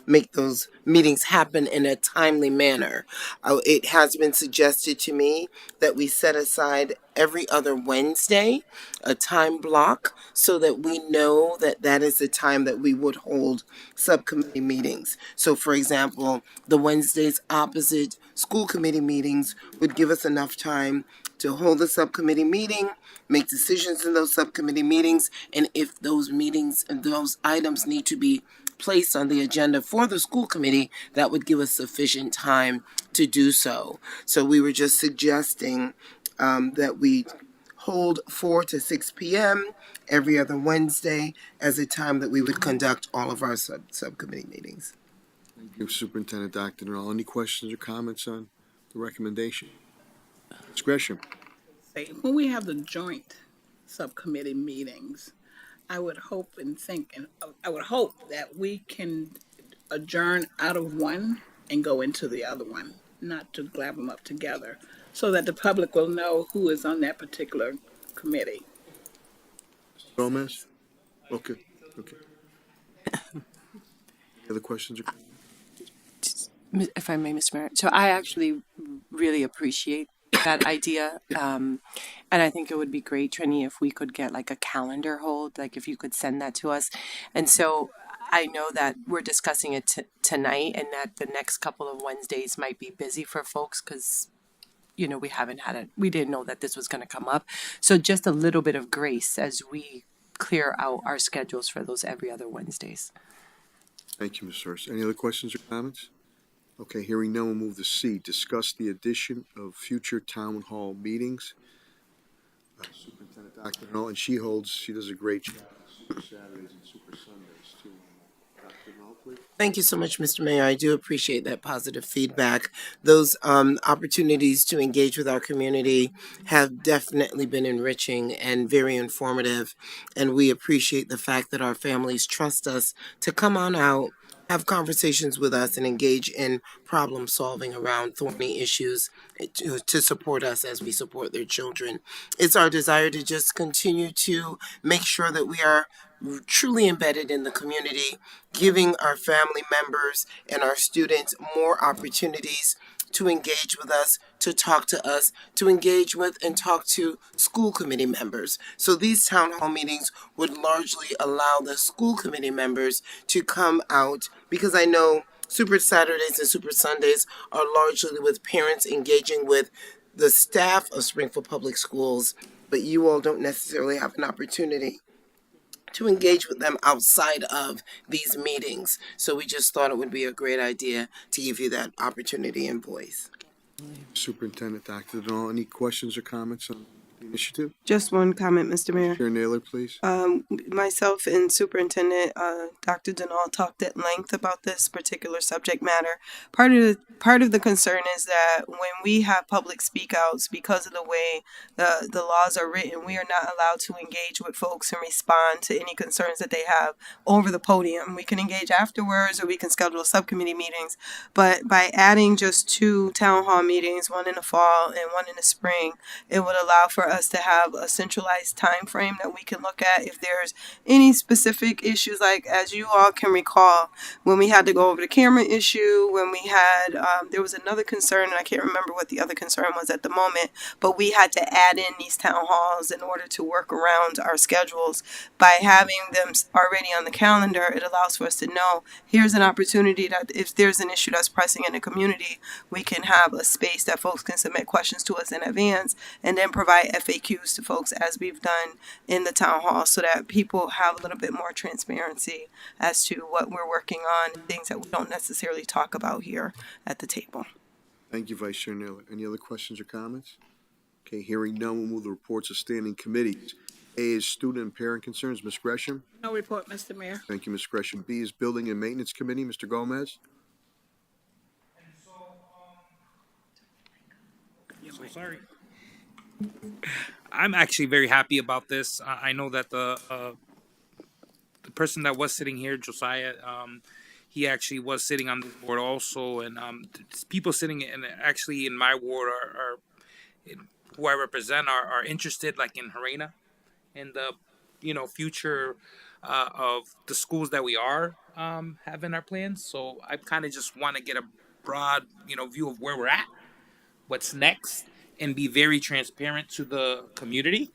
make those meetings happen in a timely manner. It has been suggested to me that we set aside every other Wednesday a time block so that we know that that is the time that we would hold subcommittee meetings. So, for example, the Wednesdays opposite school committee meetings would give us enough time to hold a subcommittee meeting, make decisions in those subcommittee meetings, and if those meetings and those items need to be placed on the agenda for the school committee, that would give us sufficient time to do so. So we were just suggesting that we hold 4 to 6 p.m. every other Wednesday as a time that we would conduct all of our subcommittee meetings. Thank you, Superintendent Dr. Denal. Any questions or comments on the recommendation? Ms. Gresham. When we have the joint subcommittee meetings, I would hope and think, and I would hope that we can adjourn out of one and go into the other one, not to glab them up together, so that the public will know who is on that particular committee. Gomez? Okay, okay. Any other questions or comments? If I may, Mr. Mayor. So I actually really appreciate that idea. And I think it would be great, Trini, if we could get like a calendar hold, like if you could send that to us. And so I know that we're discussing it tonight and that the next couple of Wednesdays might be busy for folks because, you know, we didn't know that this was going to come up. So just a little bit of grace as we clear out our schedules for those every other Wednesdays. Thank you, Ms. Hurst. Any other questions or comments? Okay, hearing none, we'll move to C, discuss the addition of future town hall meetings. Superintendent Dr. Denal, and she does a great job on Super Saturdays and Super Sundays too. Dr. Denal, please. Thank you so much, Mr. Mayor. I do appreciate that positive feedback. Those opportunities to engage with our community have definitely been enriching and very informative. And we appreciate the fact that our families trust us to come on out, have conversations with us, and engage in problem solving around thorny issues to support us as we support their children. It's our desire to just continue to make sure that we are truly embedded in the community, giving our family members and our students more opportunities to engage with us, to talk to us, to engage with and talk to school committee members. So these town hall meetings would largely allow the school committee members to come out, because I know Super Saturdays and Super Sundays are largely with parents engaging with the staff of Springfield Public Schools, but you all don't necessarily have an opportunity to engage with them outside of these meetings. So we just thought it would be a great idea to give you that opportunity and voice. Superintendent Dr. Denal, any questions or comments on the initiative? Just one comment, Mr. Mayor. Chair Naylor, please. Myself and Superintendent Dr. Denal talked at length about this particular subject matter. Part of the concern is that when we have public speak outs, because of the way the laws are written, we are not allowed to engage with folks and respond to any concerns that they have over the podium. We can engage afterwards, or we can schedule subcommittee meetings. But by adding just 2 town hall meetings, one in the fall and one in the spring, it would allow for us to have a centralized time frame that we can look at if there's any specific issues. Like, as you all can recall, when we had to go over the camera issue, when we had there was another concern, and I can't remember what the other concern was at the moment, but we had to add in these town halls in order to work around our schedules. By having them already on the calendar, it allows for us to know here's an opportunity that if there's an issue that's pressing in the community, we can have a space that folks can submit questions to us in advance and then provide FAQs to folks as we've done in the town hall, so that people have a little bit more transparency as to what we're working on and things that we don't necessarily talk about here at the table. Thank you, Vice Chair Naylor. Any other questions or comments? Okay, hearing none, we'll move the reports of standing committees. A is student and parent concerns. Ms. Gresham. No report, Mr. Mayor. Thank you, Ms. Gresham. B is building and maintenance committee. Mr. Gomez. So sorry. I'm actually very happy about this. I know that the person that was sitting here, Josiah, he actually was sitting on the board also, and people sitting in actually in my ward are who I represent are interested, like in Harena, and the future of the schools that we are having our plans. So I kind of just want to get a broad view of where we're at, what's next, and be very transparent to the community.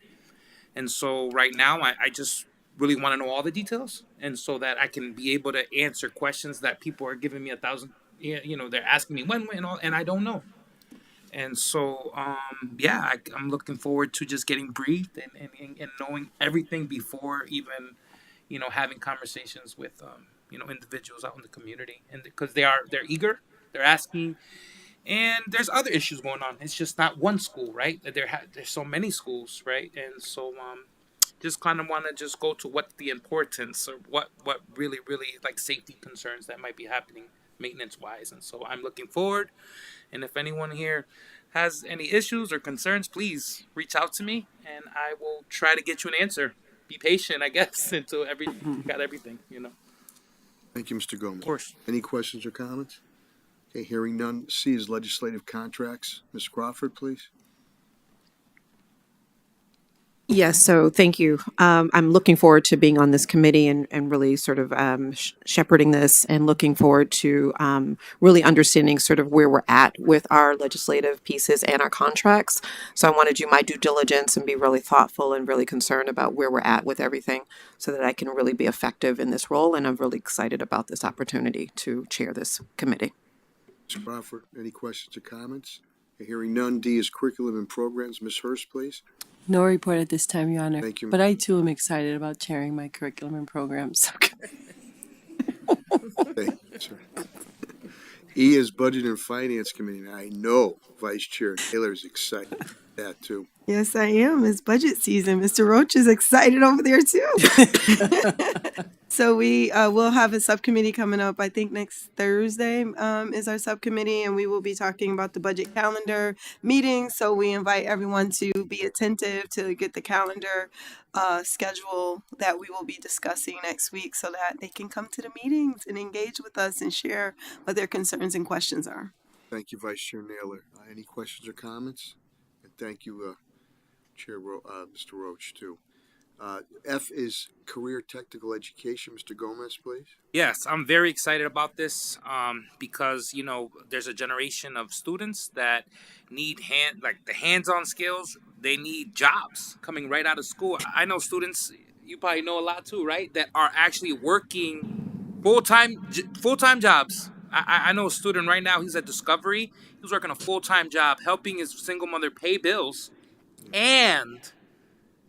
And so right now, I just really want to know all the details, and so that I can be able to answer questions that people are giving me they're asking me when and all, and I don't know. And so, I'm looking forward to just getting briefed and knowing everything before even, having conversations with, individuals out in the community. And because they're eager, they're asking, and there's other issues going on. It's just not one school, right? There's so many schools, right? And so, just kind of want to just go to what the importance or what really, really like safety concerns that might be happening maintenance wise. And so I'm looking forward. And if anyone here has any issues or concerns, please reach out to me and I will try to get you an answer. Be patient, I guess, until got everything. Thank you, Mr. Gomez. Of course. Any questions or comments? Okay, hearing none. C is legislative contracts. Ms. Crawford, please. Yes, so thank you. I'm looking forward to being on this committee and really sort of shepherding this, and looking forward to really understanding sort of where we're at with our legislative pieces and our contracts. So I want to do my due diligence and be really thoughtful and really concerned about where we're at with everything, so that I can really be effective in this role. And I'm really excited about this opportunity to chair this committee. Ms. Crawford, any questions or comments? Okay, hearing none. D is curriculum and programs. Ms. Hurst, please. No report at this time, Your Honor. Thank you. But I too am excited about chairing my curriculum and programs subcommittee. Thank you, sir. E is budget and finance committee. And I know Vice Chair Taylor is excited about that too. Yes, I am. It's budget season. Mr. Roach is excited over there too. So we will have a subcommittee coming up. I think next Thursday is our subcommittee, and we will be talking about the budget calendar meeting. So we invite everyone to be attentive to get the calendar schedule that we will be discussing next week, so that they can come to the meetings and engage with us and share what their concerns and questions are. Thank you, Vice Chair Naylor. Any questions or comments? And thank you, Mr. Roach, too. F is career technical education. Mr. Gomez, please. Yes, I'm very excited about this because there's a generation of students that need the hands-on skills. They need jobs coming right out of school. I know students, you probably know a lot too, right? That are actually working full-time jobs. I know a student right now. He's at Discovery. He's working a full-time job, helping his single mother pay bills and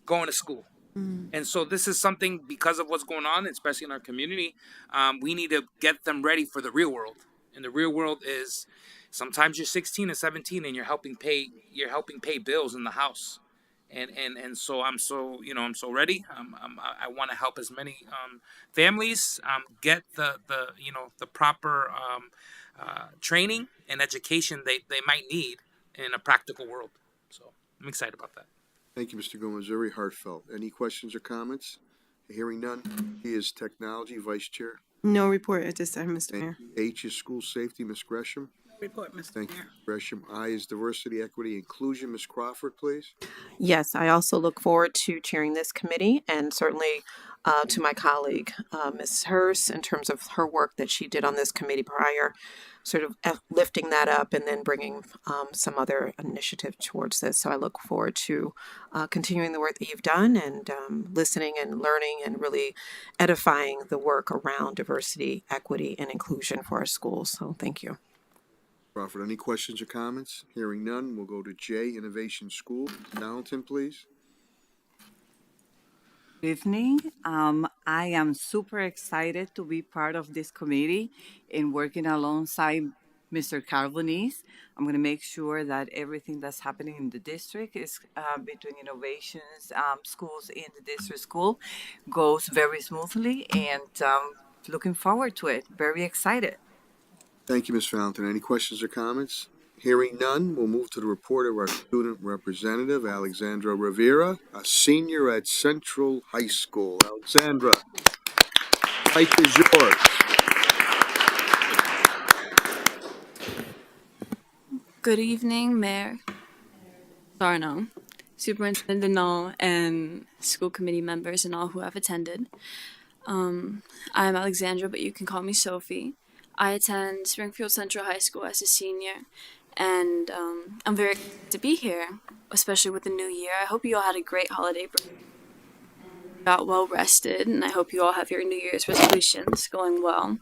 going to school. And so this is something, because of what's going on, especially in our community, we need to get them ready for the real world. And the real world is sometimes you're 16 and 17 and you're helping pay bills in the house. And so I'm so ready. I want to help as many families get the proper training and education they might need in a practical world. So I'm excited about that. Thank you, Mr. Gomez. Very heartfelt. Any questions or comments? Hearing none. E is technology. Vice Chair. No report at this time, Mr. Mayor. H is school safety. Ms. Gresham. Report, Mr. Thank you, Mayor. Gresham. I is diversity, equity, inclusion. Ms. Crawford, please. Yes, I also look forward to chairing this committee and certainly to my colleague, Ms. Hurst, in terms of her work that she did on this committee prior, sort of lifting that up and then bringing some other initiative towards this. So I look forward to continuing the work that you've done and listening and learning and really edifying the work around diversity, equity, and inclusion for our schools. So thank you. Crawford, any questions or comments? Hearing none, we'll go to J, Innovation School. Nalton, please. Good evening. I am super excited to be part of this committee and working alongside Mr. Carbonese. I'm going to make sure that everything that's happening in the district is between innovations, schools in the district school goes very smoothly and looking forward to it. Very excited. Thank you, Ms. Fountain. Any questions or comments? Hearing none, we'll move to the report of our student representative, Alexandra Rivera, a senior at Central High School. Alexandra, mic is yours. Good evening, Mayor Sarno, Superintendent Null, and school committee members and all who have attended. I'm Alexandra, but you can call me Sophie. I attend Springfield Central High School as a senior, and I'm very excited to be here, especially with the new year. I hope you all had a great holiday break, got well rested, and I hope you all have your New Year's resolutions going well.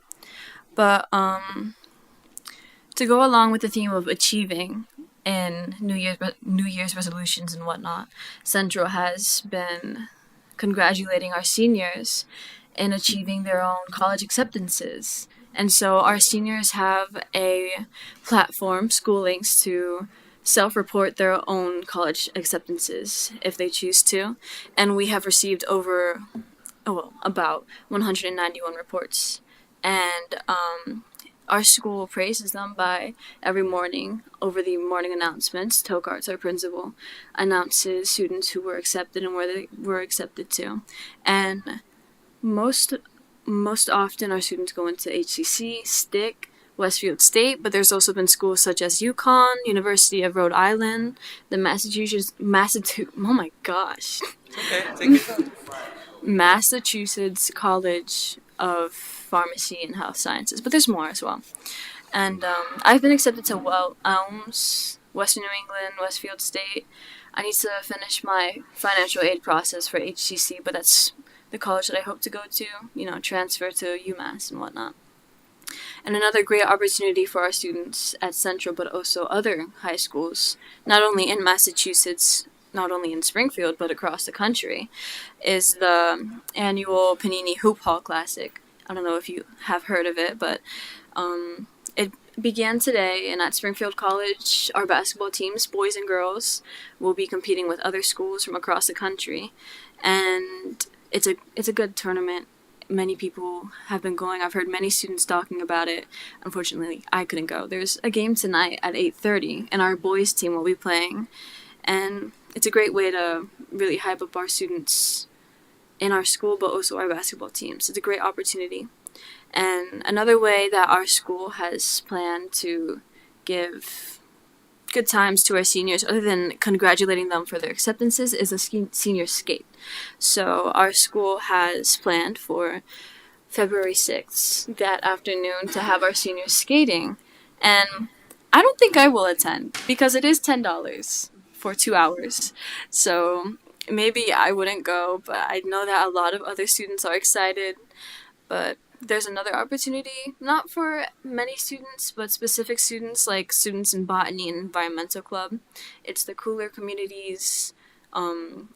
But to go along with the theme of achieving in New Year's resolutions and whatnot, Central has been congratulating our seniors in achieving their own college acceptances. And so our seniors have a platform, School Links, to self-report their own college acceptances if they choose to. And we have received about 191 reports. And our school praises them by every morning over the morning announcements. Tokarts, our principal, announces students who were accepted and where they were accepted to. And most often our students go into HCC, STIC, Westfield State, but there's also been schools such as UConn, University of Rhode Island, the Massachusetts College of Pharmacy and Health Sciences, but there's more as well. And I've been accepted to Elms, Western New England, Westfield State. I need to finish my financial aid process for HCC, but that's the college that I hope to go to, transfer to UMass and whatnot. And another great opportunity for our students at Central, but also other high schools, not only in Massachusetts, not only in Springfield, but across the country, is the annual Panini Hoop Hall Classic. I don't know if you have heard of it, but it began today, and at Springfield College, our basketball teams, boys and girls, will be competing with other schools from across the country. And it's a good tournament. Many people have been going. I've heard many students talking about it. Unfortunately, I couldn't go. There's a game tonight at 8:30, and our boys team will be playing. And it's a great way to really hype up our students in our school, but also our basketball teams. It's a great opportunity. And another way that our school has planned to give good times to our seniors, other than congratulating them for their acceptances, is a senior skate. So our school has planned for February 6th, that afternoon, to have our seniors skating. And I don't think I will attend because it is $10 for 2 hours. So maybe I wouldn't go, but I know that a lot of other students are excited. But there's another opportunity, not for many students, but specific students, like students in Botany and Environmental Club. It's the Cooler Communities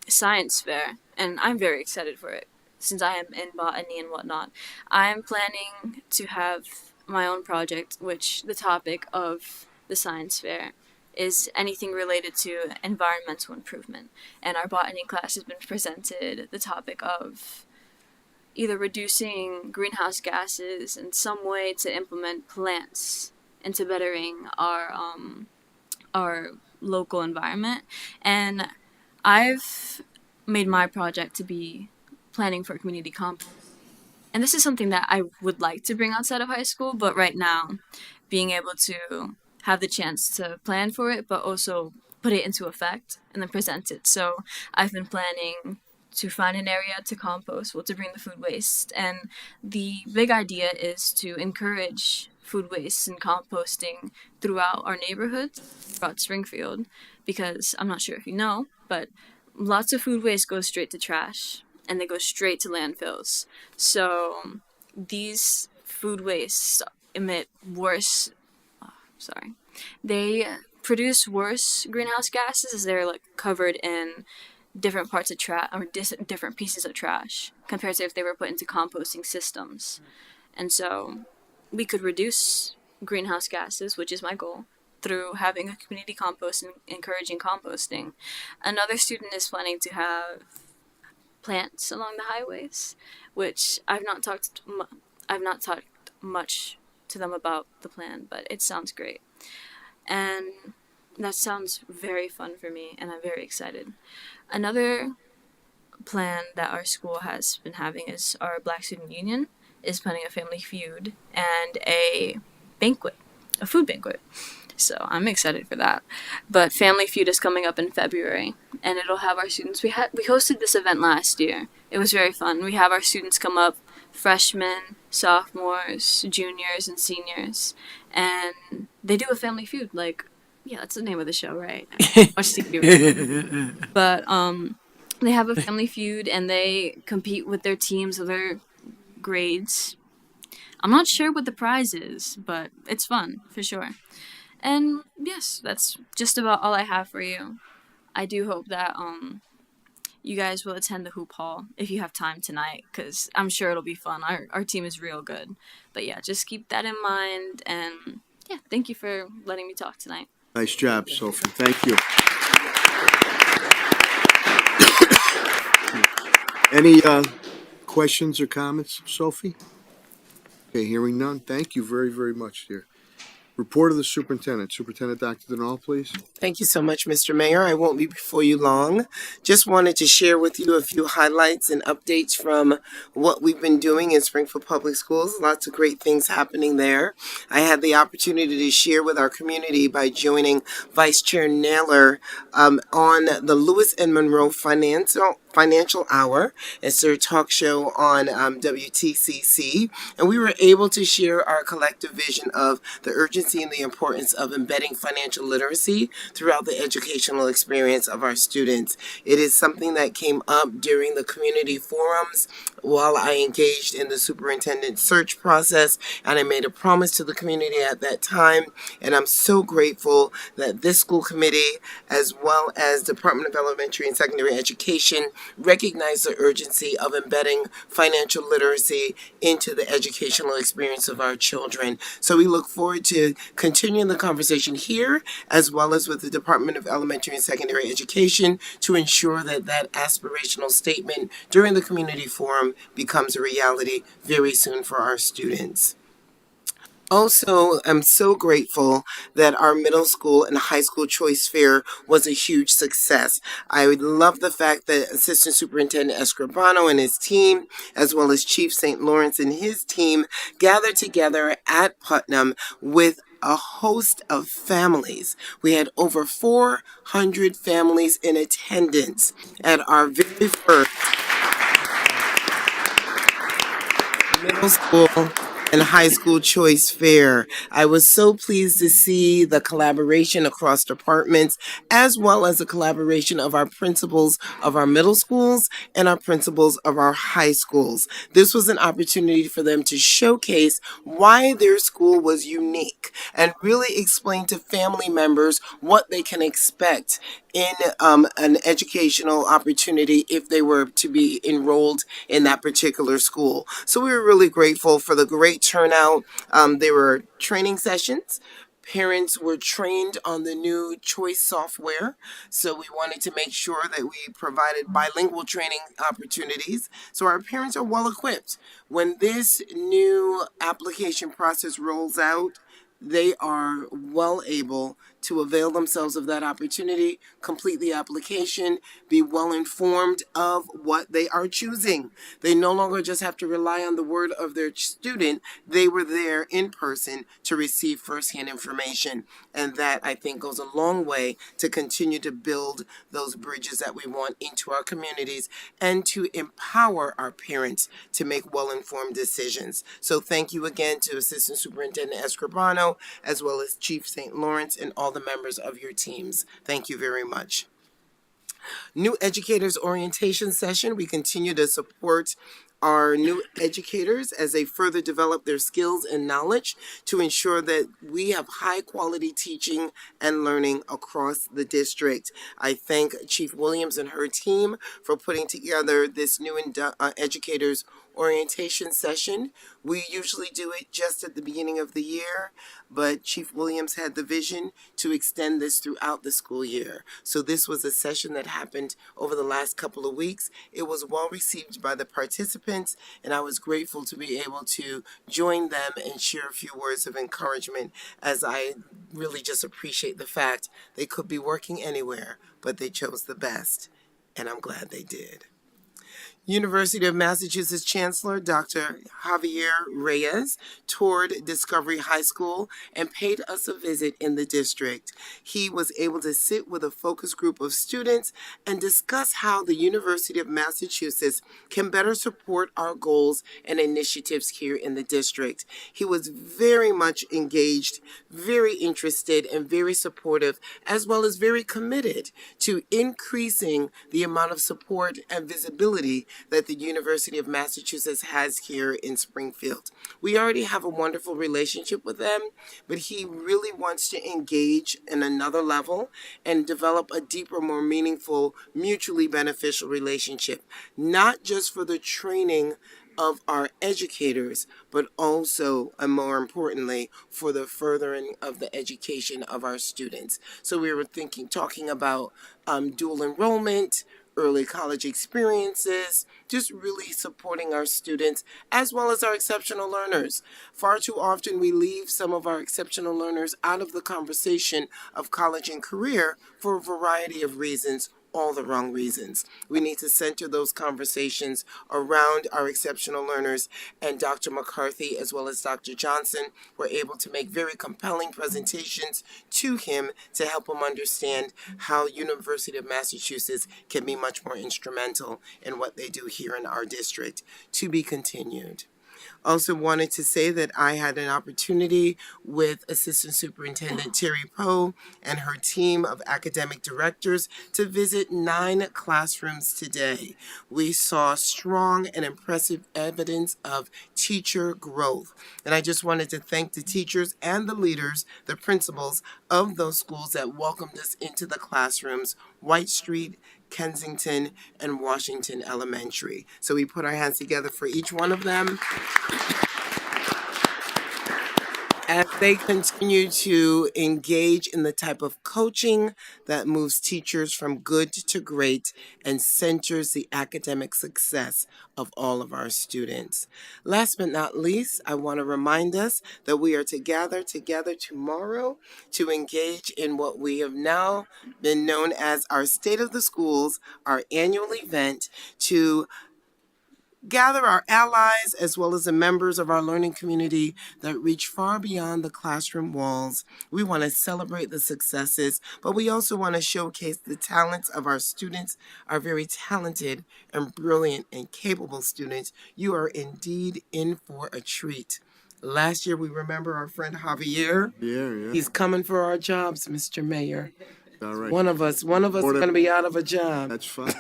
Science Fair, and I'm very excited for it, since I am in Botany and whatnot. I am planning to have my own project, which the topic of the science fair is anything related to environmental improvement. And our botany class has been presented the topic of either reducing greenhouse gases and some way to implement plants into bettering our local environment. And I've made my project to be planning for a community compost. And this is something that I would like to bring outside of high school, but right now, being able to have the chance to plan for it, but also put it into effect and then present it. So I've been planning to find an area to compost, well, to bring the food waste. And the big idea is to encourage food waste and composting throughout our neighborhoods, throughout Springfield, because I'm not sure if you know, but lots of food waste goes straight to trash and they go straight to landfills. So these food waste emit worse, sorry, they produce worse greenhouse gases as they're like covered in different parts of trash or different pieces of trash compared to if they were put into composting systems. And so we could reduce greenhouse gases, which is my goal, through having a community compost and encouraging composting. Another student is planning to have plants along the highways, which I've not talked much to them about the plan, but it sounds great. And that sounds very fun for me, and I'm very excited. Another plan that our school has been having is our Black Student Union is planning a family feud and a banquet, a food banquet. So I'm excited for that. But Family Feud is coming up in February, and it'll have our students. We hosted this event last year. It was very fun. We have our students come up, freshmen, sophomores, juniors, and seniors, and they do a Family Feud. Like, yeah, that's the name of the show, right? Watch TV. But they have a Family Feud, and they compete with their teams of their grades. I'm not sure what the prize is, but it's fun for sure. And yes, that's just about all I have for you. I do hope that you guys will attend the hoop hall if you have time tonight, because I'm sure it'll be fun. Our team is real good. But yeah, just keep that in mind. And yeah, thank you for letting me talk tonight. Nice job, Sophie. Thank you. Any questions or comments, Sophie? Okay, hearing none. Thank you very, very much, dear. Report of the superintendent. Superintendent Dr. Denal, please. Thank you so much, Mr. Mayor. I won't be before you long. Just wanted to share with you a few highlights and updates from what we've been doing in Springfield Public Schools. Lots of great things happening there. I had the opportunity to share with our community by joining Vice Chair Naylor on the Lewis and Monroe Financial Hour. It's their talk show on WTCC. And we were able to share our collective vision of the urgency and the importance of embedding financial literacy throughout the educational experience of our students. It is something that came up during the community forums while I engaged in the superintendent search process, and I made a promise to the community at that time. And I'm so grateful that this school committee, as well as Department of Elementary and Secondary Education, recognize the urgency of embedding financial literacy into the educational experience of our children. So we look forward to continuing the conversation here, as well as with the Department of Elementary and Secondary Education, to ensure that that aspirational statement during the community forum becomes a reality very soon for our students. Also, I'm so grateful that our middle school and high school choice fair was a huge success. I would love the fact that Assistant Superintendent Escribano and his team, as well as Chief St. Lawrence and his team, gathered together at Putnam with a host of families. We had over 400 families in attendance at our very first middle school and high school choice fair. I was so pleased to see the collaboration across departments, as well as the collaboration of our principals of our middle schools and our principals of our high schools. This was an opportunity for them to showcase why their school was unique and really explain to family members what they can expect in an educational opportunity if they were to be enrolled in that particular school. So we were really grateful for the great turnout. There were training sessions. Parents were trained on the new choice software. So we wanted to make sure that we provided bilingual training opportunities. So our parents are well equipped. When this new application process rolls out, they are well able to avail themselves of that opportunity, complete the application, be well informed of what they are choosing. They no longer just have to rely on the word of their student. They were there in person to receive firsthand information. And that, I think, goes a long way to continue to build those bridges that we want into our communities and to empower our parents to make well-informed decisions. So thank you again to Assistant Superintendent Escribano, as well as Chief St. Lawrence and all the members of your teams. Thank you very much. New Educators Orientation Session. We continue to support our new educators as they further develop their skills and knowledge to ensure that we have high quality teaching and learning across the district. I thank Chief Williams and her team for putting together this new educators orientation session. We usually do it just at the beginning of the year, but Chief Williams had the vision to extend this throughout the school year. So this was a session that happened over the last couple of weeks. It was well received by the participants, and I was grateful to be able to join them and share a few words of encouragement, as I really just appreciate the fact they could be working anywhere, but they chose the best, and I'm glad they did. University of Massachusetts Chancellor Dr. Javier Reyes toured Discovery High School and paid us a visit in the district. He was able to sit with a focus group of students and discuss how the University of Massachusetts can better support our goals and initiatives here in the district. He was very much engaged, very interested, and very supportive, as well as very committed to increasing the amount of support and visibility that the University of Massachusetts has here in Springfield. We already have a wonderful relationship with them, but he really wants to engage in another level and develop a deeper, more meaningful, mutually beneficial relationship, not just for the training of our educators, but also, and more importantly, for the furthering of the education of our students. So we were talking about dual enrollment, early college experiences, just really supporting our students as well as our exceptional learners. Far too often we leave some of our exceptional learners out of the conversation of college and career for a variety of reasons, all the wrong reasons. We need to center those conversations around our exceptional learners, and Dr. McCarthy as well as Dr. Johnson were able to make very compelling presentations to him to help him understand how University of Massachusetts can be much more instrumental in what they do here in our district. To be continued. Also wanted to say that I had an opportunity with Assistant Superintendent Terry Poe and her team of academic directors to visit 9 classrooms today. We saw strong and impressive evidence of teacher growth. And I just wanted to thank the teachers and the leaders, the principals of those schools that welcomed us into the classrooms, White Street, Kensington, and Washington Elementary. So we put our hands together for each one of them as they continue to engage in the type of coaching that moves teachers from good to great and centers the academic success of all of our students. Last but not least, I want to remind us that we are to gather together tomorrow to engage in what we have now been known as our State of the Schools, our annual event, to gather our allies as well as the members of our learning community that reach far beyond the classroom walls. We want to celebrate the successes, but we also want to showcase the talents of our students, our very talented and brilliant and capable students. You are indeed in for a treat. Last year, we remember our friend Javier. Yeah. He's coming for our jobs, Mr. Mayor. All right. One of us is going to be out of a job. That's fine.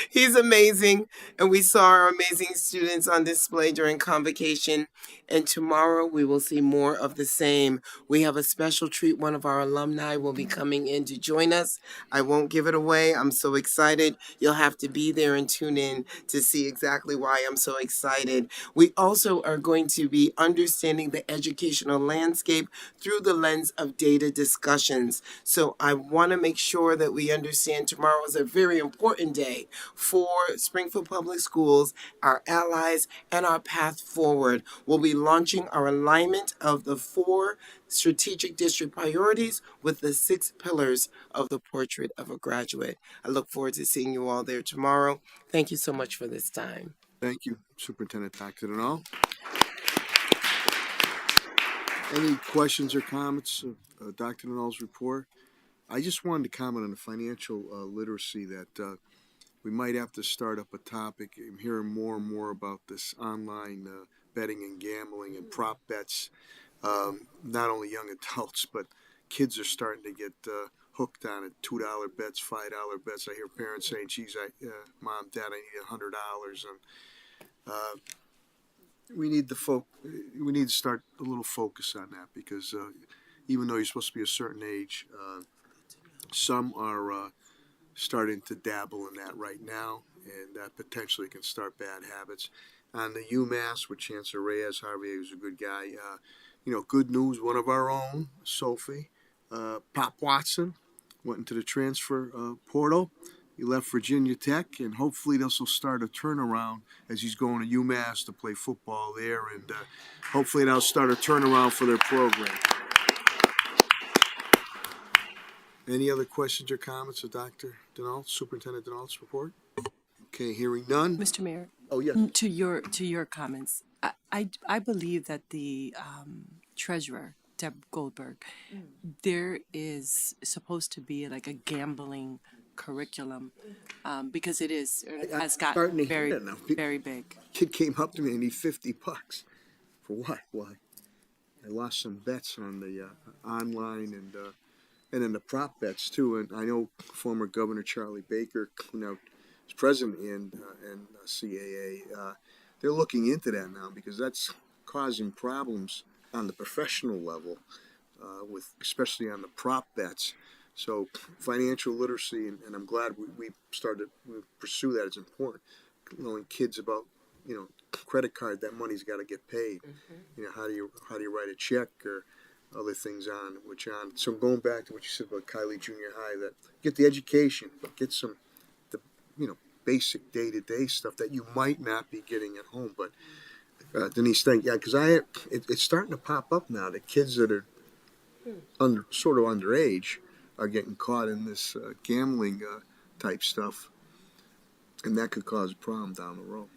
He's amazing, and we saw our amazing students on display during convocation, and tomorrow we will see more of the same. We have a special treat. One of our alumni will be coming in to join us. I won't give it away. I'm so excited. You'll have to be there and tune in to see exactly why I'm so excited. We also are going to be understanding the educational landscape through the lens of data discussions. So I want to make sure that we understand tomorrow is a very important day today for Springfield Public Schools, our allies, and our path forward. We'll be launching our alignment of the 4 strategic district priorities with the 6 pillars of the portrait of a graduate. I look forward to seeing you all there tomorrow. Thank you so much for this time. Thank you, Superintendent Dr. Denal. Any questions or comments of Dr. Denal's report? I just wanted to comment on the financial literacy that we might have to start up a topic. I'm hearing more and more about this online betting and gambling and prop bets. Not only young adults, but kids are starting to get hooked on it. $2 bets, $5 bets. I hear parents saying, "Geez, Mom, Dad, I need $100," and we need to start a little focus on that because even though you're supposed to be a certain age, some are starting to dabble in that right now, and that potentially can start bad habits. On the UMass with Chancellor Reyes, Harvey was a good guy. Good news. One of our own, Sophie, Pop Watson, went into the transfer portal. He left Virginia Tech, and hopefully this will start a turnaround as he's going to UMass to play football there, and hopefully that'll start a turnaround for their program. Any other questions or comments of Dr. Denal, Superintendent Denal's report? Okay, hearing none. Mr. Mayor. Oh, yes. To your comments, I believe that the treasurer, Deb Goldberg, there is supposed to be like a gambling curriculum because it has gotten very, very big. Kid came up to me and he $50. For what? Why? I lost some bets on the online and then the prop bets too. And I know former Governor Charlie Baker, is president in CAA. They're looking into that now because that's causing problems on the professional level, especially on the prop bets. So financial literacy, and I'm glad we started to pursue that. It's important. Knowing kids about credit card, that money's got to get paid. How do you write a check or other things on. So going back to what you said about Kylie Junior High, that get the education, but get some basic day-to-day stuff that you might not be getting at home. But Denise, thank you. Yeah, because it's starting to pop up now that kids that are sort of underage are getting caught in this gambling type stuff, and that could cause a problem down the road.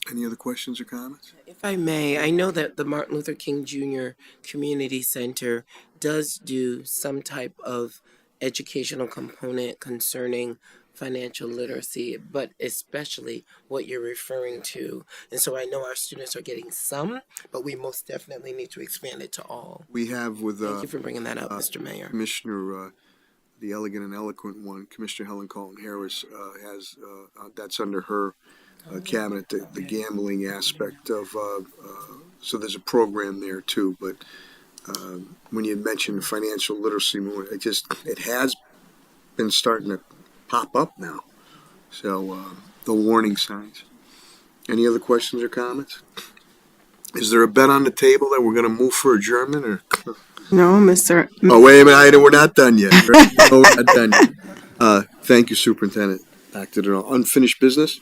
Any other questions or comments? If I may, I know that the Martin Luther King Jr. Community Center does do some type of educational component concerning financial literacy, but especially what you're referring to. And so I know our students are getting some, but we most definitely need to expand it to all. We have with Thank you for bringing that up, Mr. Mayor. Commissioner, the elegant and eloquent one, Commissioner Helen Colton Harris, has that's under her cabinet, the gambling aspect of. So there's a program there too. But when you mentioned financial literacy, it has been starting to pop up now. So the warning signs. Any other questions or comments? Is there a bet on the table that we're going to move for adjournment or? No, Mr. Oh, wait a minute, we're not done yet. No, we're not done yet. Thank you, Superintendent. Dr. Denal. Unfinished business?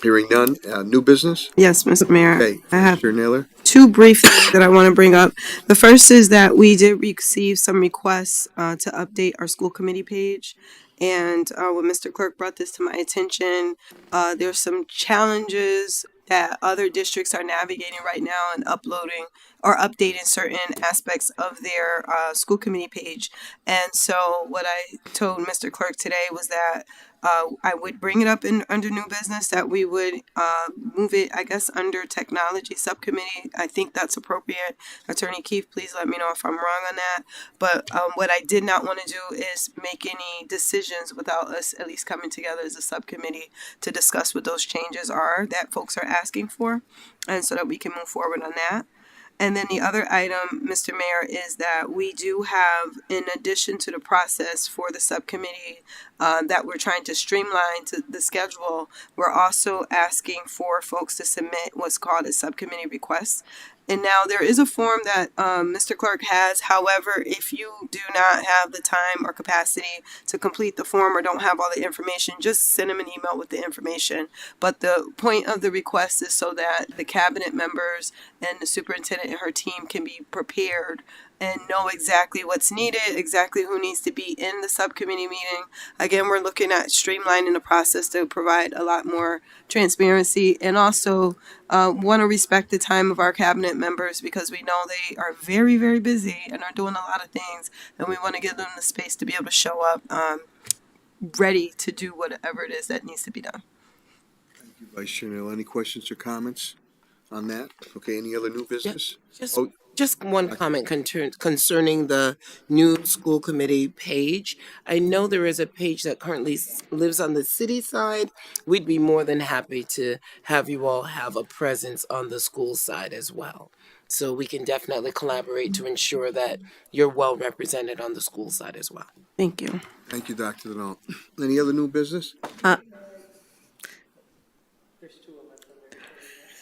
Hearing none. New business? Yes, Mr. Mayor. Okay, I have Mr. Naylor. two brief things that I want to bring up. The first is that we did receive some requests to update our school committee page. And when Mr. Clerk brought this to my attention, there's some challenges that other districts are navigating right now and uploading or updating certain aspects of their school committee page. And so what I told Mr. Clerk today was that I would bring it up under new business, that we would move it, I guess, under technology subcommittee. I think that's appropriate. Attorney Keefe, please let me know if I'm wrong on that. But what I did not want to do is make any decisions without us at least coming together as a subcommittee to discuss what those changes are that folks are asking for, and so that we can move forward on that. And then the other item, Mr. Mayor, is that we do have, in addition to the process for the subcommittee that we're trying to streamline to the schedule, we're also asking for folks to submit what's called a subcommittee request. And now there is a form that Mr. Clerk has. However, if you do not have the time or capacity to complete the form or don't have all the information, just send him an email with the information. But the point of the request is so that the cabinet members and the superintendent and her team can be prepared and know exactly what's needed, exactly who needs to be in the subcommittee meeting. Again, we're looking at streamlining the process to provide a lot more transparency, and also want to respect the time of our cabinet members because we know they are very, very busy and are doing a lot of things, and we want to give them the space to be able to show up ready to do whatever it is that needs to be done. Vice Chair Neal, any questions or comments on that? Okay, any other new business? Just, Oh, just one comment concerning the new school committee page. I know there is a page that currently lives on the city side. We'd be more than happy to have you all have a presence on the school side as well. So we can definitely collaborate to ensure that you're well represented on the school side as well. Thank you. thank you, Dr. Denault. Any other new business?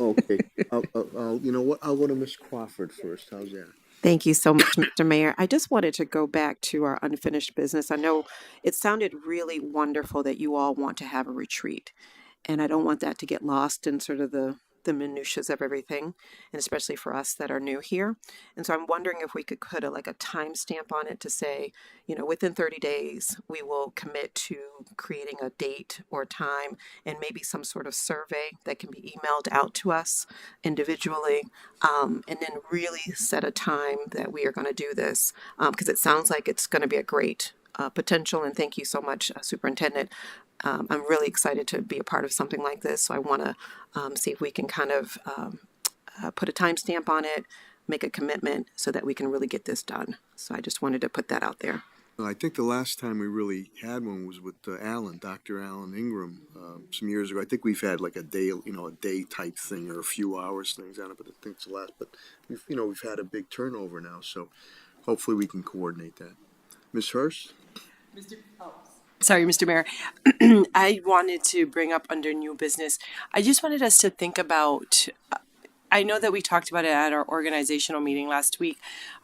Okay, you know what, I'll go to Ms. Crawford first, how's that? Thank you so much, Mr. Mayor. I just wanted to go back to our unfinished business. I know it sounded really wonderful that you all want to have a retreat, and I don't want that to get lost in sort of the minutiae of everything, and especially for us that are new here. And so I'm wondering if we could put a timestamp on it to say, within 30 days, we will commit to creating a date or time and maybe some sort of survey that can be emailed out to us individually, and then really set a time that we are going to do this, because it sounds like it's going to be a great potential. And thank you so much, Superintendent. I'm really excited to be a part of something like this. So I want to see if we can kind of put a timestamp on it, make a commitment so that we can really get this done. So I just wanted to put that out there. I think the last time we really had one was with Dr. Alan Ingram, some years ago. I think we've had like a day, a day type thing or a few hours things on it, but I think it's the last. But we've had a big turnover now, so hopefully we can coordinate that. Ms. Hurst? Sorry, Mr. Mayor. I wanted to bring up under new business. I just wanted us to think about, I know that we talked about it at our organizational meeting last week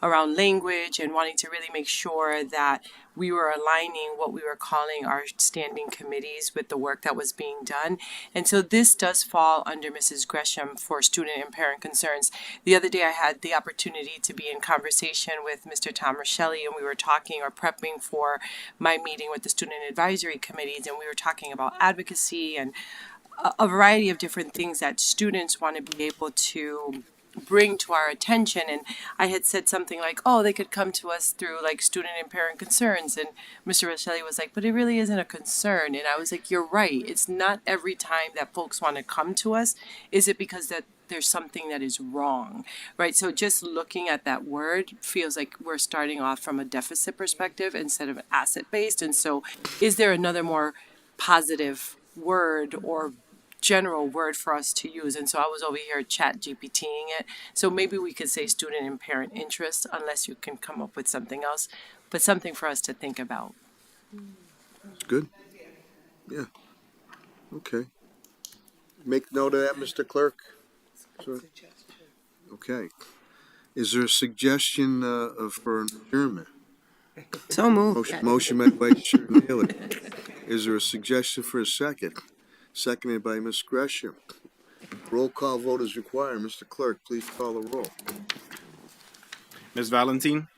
around language and wanting to really make sure that we were aligning what we were calling our standing committees with the work that was being done. And so this does fall under Mrs. Gresham for student and parent concerns. The other day I had the opportunity to be in conversation with Mr. Tom Rochelle, and we were talking or prepping for my meeting with the student advisory committees, and we were talking about advocacy and a variety of different things that students want to be able to bring to our attention. And I had said something like, oh, they could come to us through like student and parent concerns. And Mr. Rochelle was like, but it really isn't a concern. And I was like, you're right. It's not every time that folks want to come to us. Is it because that there's something that is wrong, right? So just looking at that word feels like we're starting off from a deficit perspective instead of asset based. And so is there another more positive word or general word for us to use? And so I was over here chat GPTing it. So maybe we could say student and parent interest, unless you can come up with something else, but something for us to think about. It's good. Yeah. Okay. Make note of that, Mr. Clerk. Sir. Okay. Is there a suggestion for an adjournment? So moved. Motion made by Chair Neal. Is there a suggestion for a second? Seconded by Ms. Gresham. Roll call vote is required. Mr. Clerk, please call the roll. Ms. Valentine,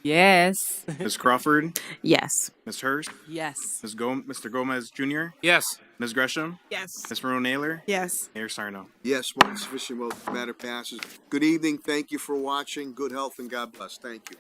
Yes. Ms. Crawford, Yes. Ms. Hurst, Yes. Mr. Gomez Jr., Yes. Ms. Gresham, Yes. Ms. Maroon-Naylor, Yes. Mayor Sarno. Yes, more than sufficient vote. The matter passes. Good evening. Thank you for watching. Good health and God bless. Thank you.